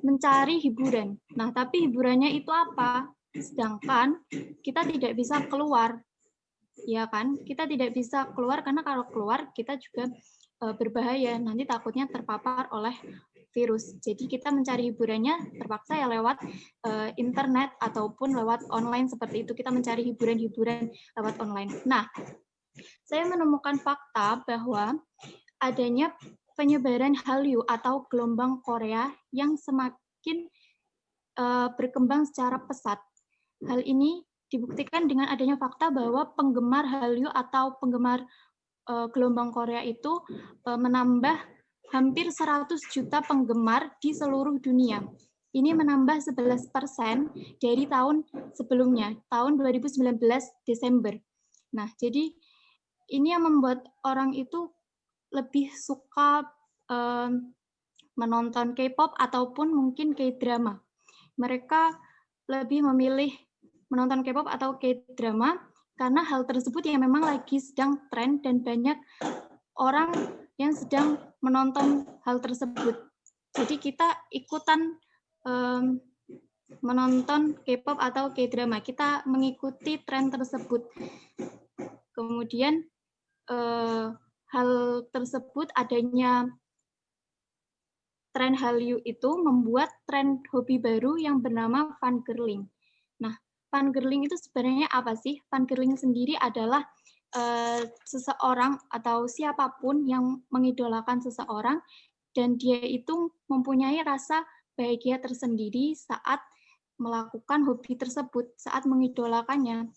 Speaker 1: mencari hiburan. Nah, tapi hiburannya itu apa? Sedangkan kita tidak bisa keluar. Ya kan, kita tidak bisa keluar karena kalau keluar kita juga berbahaya, nanti takutnya terpapar oleh virus. Jadi kita mencari hiburannya terpaksa ya lewat internet ataupun lewat online seperti itu, kita mencari hiburan-hiburan lewat online. Nah, saya menemukan fakta bahwa adanya penyebaran Hallyu atau gelombang Korea yang semakin berkembang secara pesat. Hal ini dibuktikan dengan adanya fakta bahwa penggemar Hallyu atau penggemar gelombang Korea itu menambah hampir 100 juta penggemar di seluruh dunia. Ini menambah 11% dari tahun sebelumnya, tahun 2019 Desember. Nah, jadi ini yang membuat orang itu lebih suka menonton K-pop ataupun mungkin K-drama. Mereka lebih memilih menonton K-pop atau K-drama karena hal tersebut yang memang lagi sedang tren dan banyak orang yang sedang menonton hal tersebut. Jadi kita ikutan menonton K-pop atau K-drama, kita mengikuti tren tersebut. Kemudian hal tersebut adanya tren Hallyu itu membuat tren hobi baru yang bernama fangirling. Nah, fangirling itu sebenarnya apa sih? Fangirling sendiri adalah seseorang atau siapapun yang mengidolakan seseorang dan dia itu mempunyai rasa bahagia tersendiri saat melakukan hobi tersebut, saat mengidolakannya.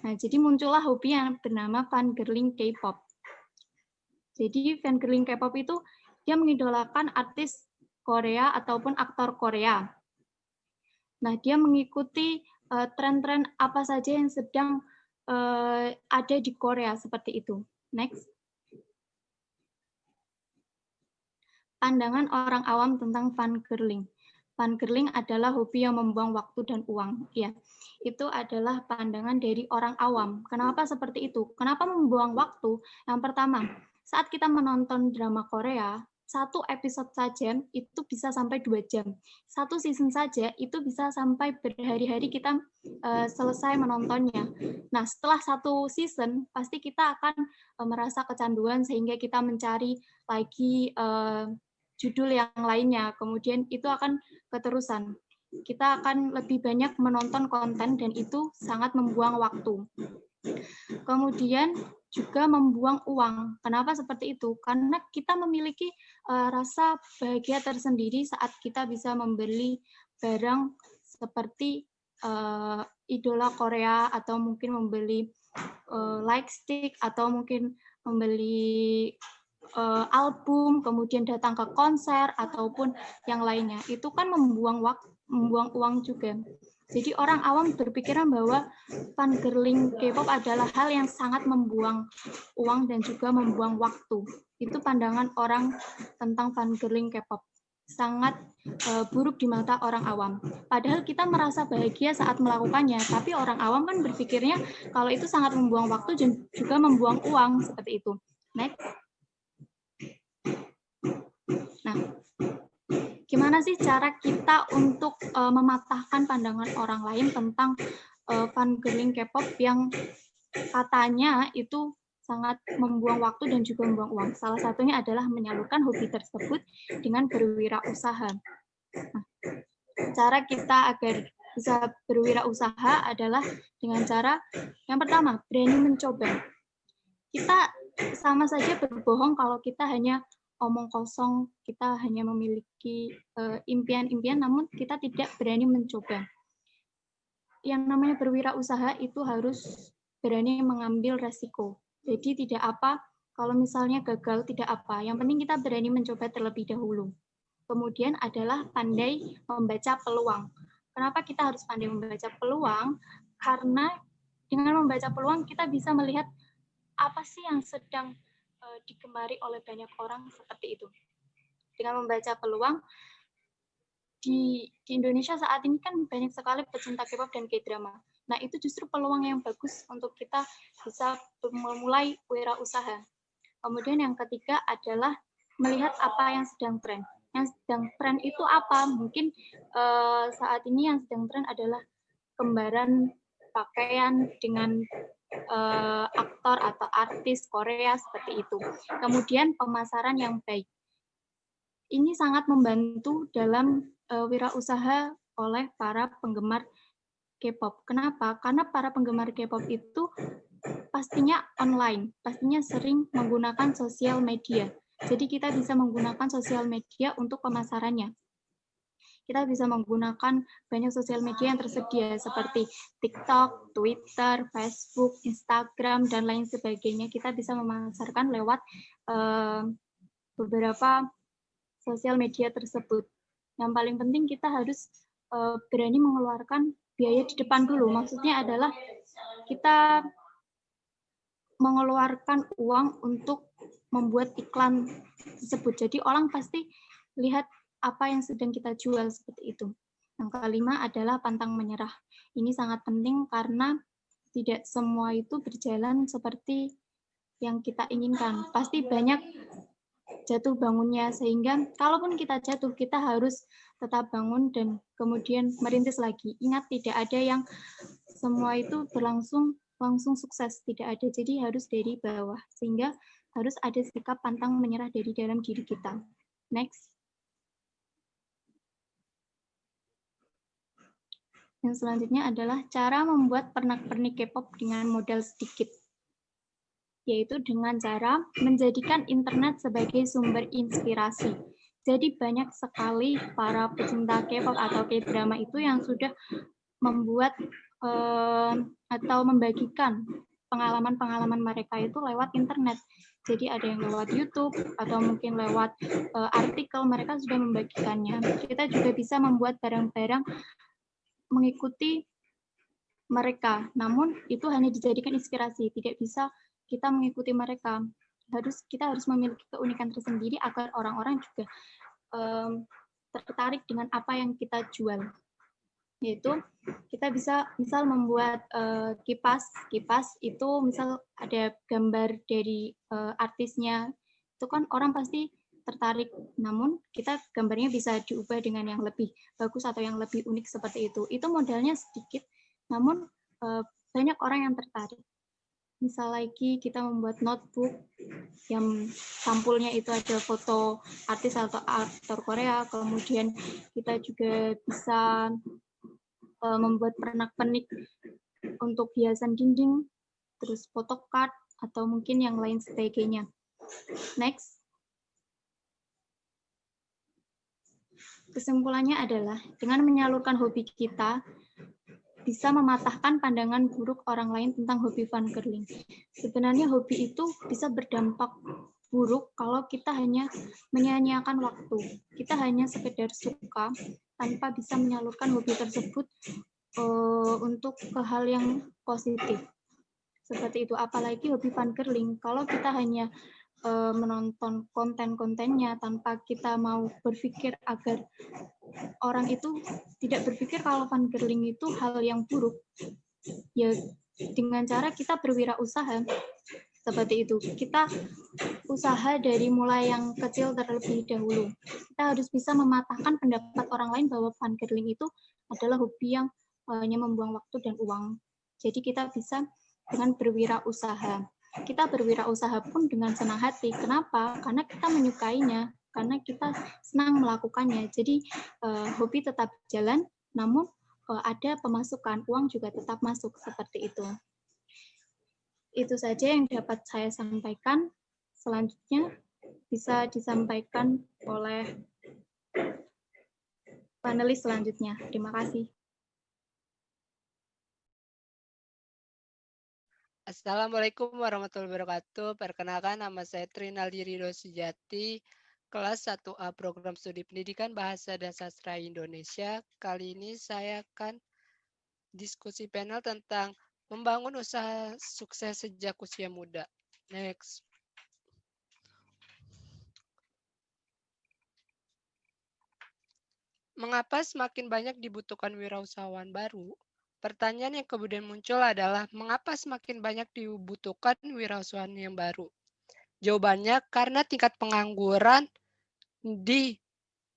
Speaker 1: Nah, jadi muncullah hobi yang bernama fangirling K-pop. Jadi fangirling K-pop itu dia mengidolakan artis Korea ataupun aktor Korea. Nah, dia mengikuti tren-tren apa saja yang sedang ada di Korea seperti itu. Next. Pandangan orang awam tentang fangirling. Fangirling adalah hobi yang membuang waktu dan uang. Ya, itu adalah pandangan dari orang awam. Kenapa seperti itu? Kenapa membuang waktu? Yang pertama, saat kita menonton drama Korea,
Speaker 4: satu episode saja itu bisa sampai 2 jam. Satu season saja itu bisa sampai berhari-hari kita selesai menontonnya. Nah, setelah satu season, pasti kita akan merasa kecanduan sehingga kita mencari lagi judul yang lainnya. Kemudian itu akan keterusan. Kita akan lebih banyak menonton konten dan itu sangat membuang waktu. Kemudian juga membuang uang. Kenapa seperti itu? Karena kita memiliki rasa bahagia tersendiri saat kita bisa membeli barang seperti idola Korea atau mungkin membeli light stick atau mungkin membeli album, kemudian datang ke konser ataupun yang lainnya. Itu kan membuang waktu, membuang uang juga. Jadi orang awam berpikiran bahwa fangirling K-pop adalah hal yang sangat membuang uang dan juga membuang waktu. Itu pandangan orang tentang fangirling K-pop. Sangat buruk di mata orang awam. Padahal kita merasa bahagia saat melakukannya, tapi orang awam kan berpikirnya kalau itu sangat membuang waktu dan juga membuang uang, seperti itu. Next. Nah, gimana sih cara kita untuk mematahkan pandangan orang lain tentang fangirling K-pop yang katanya itu sangat membuang waktu dan juga membuang uang. Salah satunya adalah menyalurkan hobi tersebut dengan berwirausaha. Nah, cara kita agar bisa berwirausaha adalah dengan cara yang pertama, berani mencoba. Kita sama saja berbohong kalau kita hanya omong kosong, kita hanya memiliki impian-impian, namun kita tidak berani mencoba. Yang namanya berwirausaha itu harus berani mengambil resiko. Jadi tidak apa, kalau misalnya gagal tidak apa, yang penting kita berani mencoba terlebih dahulu. Kemudian adalah pandai membaca peluang. Kenapa kita harus pandai membaca peluang? Karena dengan membaca peluang kita bisa melihat apa sih yang sedang digemari oleh banyak orang seperti itu. Dengan membaca peluang, di Indonesia saat ini kan banyak sekali pecinta K-pop dan K-drama. Nah, itu justru peluang yang bagus untuk kita bisa memulai wirausaha. Kemudian yang ketiga adalah melihat apa yang sedang tren. Yang sedang tren itu apa? Mungkin saat ini yang sedang tren adalah kembaran pakaian dengan aktor atau artis Korea seperti itu. Kemudian pemasaran yang baik. Ini sangat membantu dalam wirausaha oleh para penggemar K-pop. Kenapa? Karena para penggemar K-pop itu pastinya online, pastinya sering menggunakan sosial media. Jadi kita bisa menggunakan sosial media untuk pemasarannya. Kita bisa menggunakan banyak sosial media yang tersedia seperti TikTok, Twitter, Facebook, Instagram, dan lain sebagainya. Kita bisa memasarkan lewat beberapa sosial media tersebut. Yang paling penting kita harus berani mengeluarkan biaya di depan dulu. Maksudnya adalah kita mengeluarkan uang untuk membuat iklan tersebut. Jadi orang pasti lihat apa yang sedang kita jual seperti itu. Yang kelima adalah pantang menyerah. Ini sangat penting karena tidak semua itu berjalan seperti yang kita inginkan. Pasti banyak jatuh bangunnya, sehingga kalaupun kita jatuh, kita harus tetap bangun dan kemudian merintis lagi. Ingat, tidak ada yang semua itu berlangsung langsung sukses, tidak ada. Jadi harus dari bawah, sehingga harus ada sikap pantang menyerah dari dalam diri kita. Next. Yang selanjutnya adalah cara membuat pernak-pernik K-pop dengan modal sedikit, yaitu dengan cara menjadikan internet sebagai sumber inspirasi. Jadi banyak sekali para pecinta K-pop atau K-drama itu yang sudah membuat atau membagikan pengalaman-pengalaman mereka itu lewat internet. Jadi ada yang lewat YouTube atau mungkin lewat artikel, mereka sudah membagikannya. Kita juga bisa membuat barang-barang mengikuti mereka, namun itu hanya dijadikan inspirasi, tidak bisa kita mengikuti mereka. Kita harus memiliki keunikan tersendiri agar orang-orang juga tertarik dengan apa yang kita jual. Yaitu kita bisa misal membuat kipas itu misal ada gambar dari artisnya, itu kan orang pasti tertarik. Namun kita gambarnya bisa diubah dengan yang lebih bagus atau yang lebih unik seperti itu. Itu modalnya sedikit, namun banyak orang yang tertarik. Misal lagi kita membuat notebook yang sampulnya itu ada foto artis atau aktor Korea, kemudian kita juga bisa membuat pernak-pernik untuk hiasan dinding, terus photocard, atau mungkin yang lain sebagainya. Next. Kesimpulannya adalah, dengan menyalurkan hobi kita, bisa mematahkan pandangan buruk orang lain tentang hobi fangirling. Sebenarnya hobi itu bisa berdampak buruk kalau kita hanya menyia-nyiakan waktu. Kita hanya sekedar suka tanpa bisa menyalurkan hobi tersebut untuk ke hal yang positif. Seperti itu, apalagi hobi fangirling. Kalau kita hanya menonton konten-kontennya tanpa kita mau berpikir agar orang itu tidak berpikir kalau fangirling itu hal yang buruk, ya dengan cara kita berwirausaha seperti itu. Kita usaha dari mulai yang kecil terlebih dahulu. Kita harus bisa mematahkan pendapat orang lain bahwa fangirling itu adalah hobi yang hanya membuang waktu dan uang. Jadi kita bisa dengan berwirausaha. Kita berwirausaha pun dengan senang hati. Kenapa? Karena kita menyukainya, karena kita senang melakukannya. Jadi hobi tetap jalan, namun ada pemasukan, uang juga tetap masuk seperti itu. Itu saja yang dapat saya sampaikan. Selanjutnya bisa disampaikan oleh panelis selanjutnya. Terima kasih.
Speaker 5: Assalamualaikum warahmatullahi wabarakatuh. Perkenalkan, nama saya Trinaldi Ridho Sujati, kelas 1A Program Studi Pendidikan Bahasa dan Sastra Indonesia. Kali ini saya akan diskusi panel tentang membangun usaha sukses sejak usia muda. Next. Mengapa semakin banyak dibutuhkan wirausahawan baru? Pertanyaan yang kemudian muncul adalah, mengapa semakin banyak dibutuhkan wirausahawan yang baru? Jawabannya, karena tingkat pengangguran di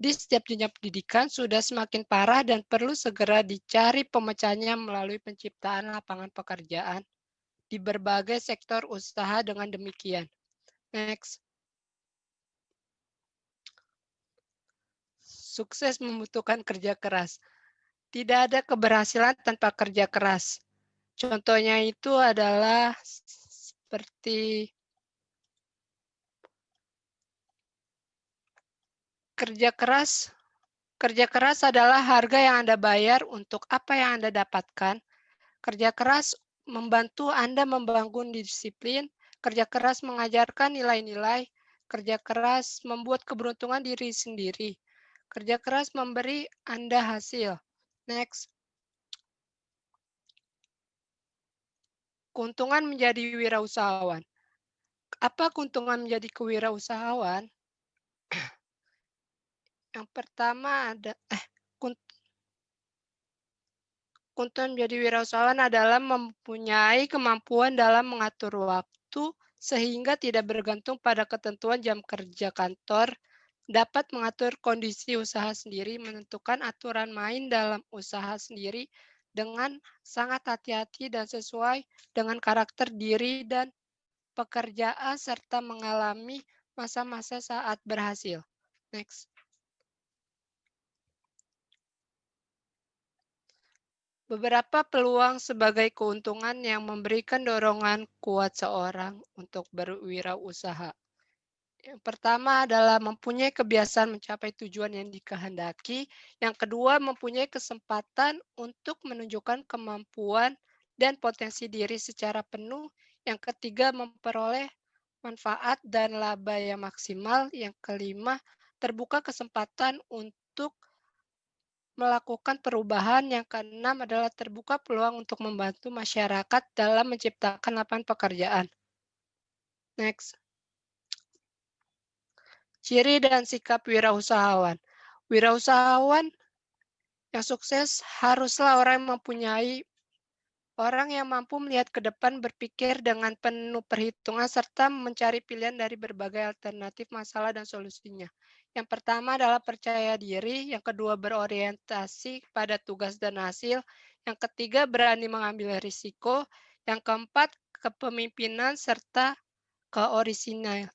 Speaker 5: setiap jenjang pendidikan sudah semakin parah dan perlu segera dicari pemecahnya melalui penciptaan lapangan pekerjaan di berbagai sektor usaha dengan demikian. Next. Sukses membutuhkan kerja keras. Tidak ada keberhasilan tanpa kerja keras. Contohnya itu adalah seperti kerja keras. Kerja keras adalah harga yang Anda bayar untuk apa yang Anda dapatkan. Kerja keras membantu Anda membangun disiplin. Kerja keras mengajarkan nilai-nilai. Kerja keras membuat keberuntungan diri sendiri. Kerja keras memberi Anda hasil. Next. Keuntungan menjadi wirausahawan. Apa keuntungan menjadi kewirausahawan? Yang pertama ada keuntungan menjadi wirausahawan adalah mempunyai kemampuan dalam mengatur waktu sehingga tidak bergantung pada ketentuan jam kerja kantor, dapat mengatur kondisi usaha sendiri, menentukan aturan main dalam usaha sendiri dengan sangat hati-hati dan sesuai dengan karakter diri dan pekerjaan serta mengalami masa-masa saat berhasil. Next. Beberapa peluang sebagai keuntungan yang memberikan dorongan kuat seorang untuk berwirausaha. Yang pertama adalah mempunyai kebiasaan mencapai tujuan yang dikehendaki. Yang kedua, mempunyai kesempatan untuk menunjukkan kemampuan dan potensi diri secara penuh. Yang ketiga, memperoleh manfaat dan laba yang maksimal. Yang kelima, terbuka kesempatan untuk melakukan perubahan. Yang keenam adalah terbuka peluang untuk membantu masyarakat dalam menciptakan lapangan pekerjaan. Next. Ciri dan sikap wirausahawan. Wirausahawan yang sukses haruslah orang yang mempunyai Orang yang mampu melihat ke depan, berpikir dengan penuh perhitungan, serta mencari pilihan dari berbagai alternatif masalah dan solusinya. Yang pertama adalah percaya diri, yang kedua berorientasi pada tugas dan hasil, yang ketiga berani mengambil risiko, yang keempat kepemimpinan serta keorisinalan.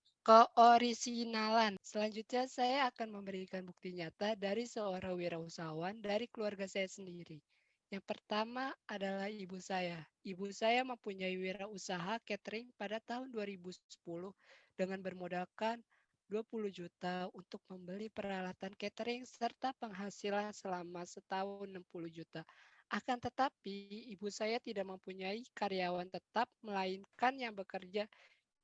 Speaker 5: Selanjutnya saya akan memberikan bukti nyata dari seorang wirausahawan dari keluarga saya sendiri. Yang pertama adalah ibu saya. Ibu saya mempunyai wirausaha catering pada tahun 2010 dengan bermodalkan 20 juta untuk membeli peralatan catering serta penghasilan selama setahun 60 juta. Akan tetapi, ibu saya tidak mempunyai karyawan tetap, melainkan yang bekerja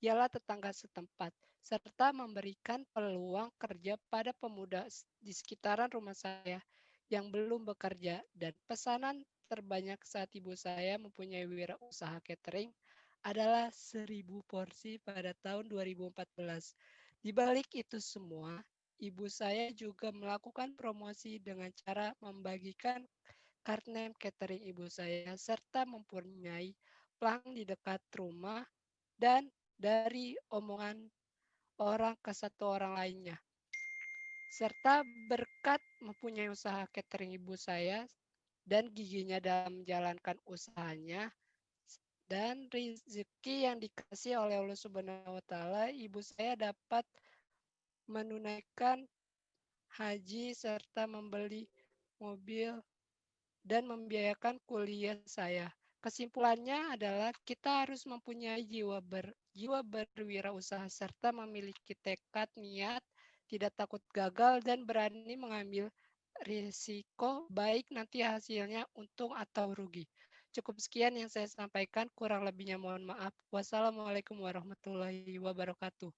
Speaker 5: ialah tetangga setempat, serta memberikan peluang kerja pada pemuda di sekitaran rumah saya yang belum bekerja. Dan pesanan terbanyak saat ibu saya mempunyai wirausaha catering adalah 1.000 porsi pada tahun 2014. Di balik itu semua, ibu saya juga melakukan promosi dengan cara membagikan card name catering ibu saya serta mempunyai plang di dekat rumah dan dari omongan orang ke satu orang lainnya. Serta berkat mempunyai usaha catering ibu saya dan giginya dalam menjalankan usahanya dan rezeki yang dikasih oleh Allah Subhanahu wa taala, ibu saya dapat menunaikan haji serta membeli mobil dan membiayakan kuliah saya. Kesimpulannya adalah kita harus mempunyai jiwa berwirausaha serta memiliki tekad, niat, tidak takut gagal dan berani mengambil risiko baik nanti hasilnya untung atau rugi. Cukup sekian yang saya sampaikan, kurang lebihnya mohon maaf. Wassalamualaikum warahmatullahi wabarakatuh.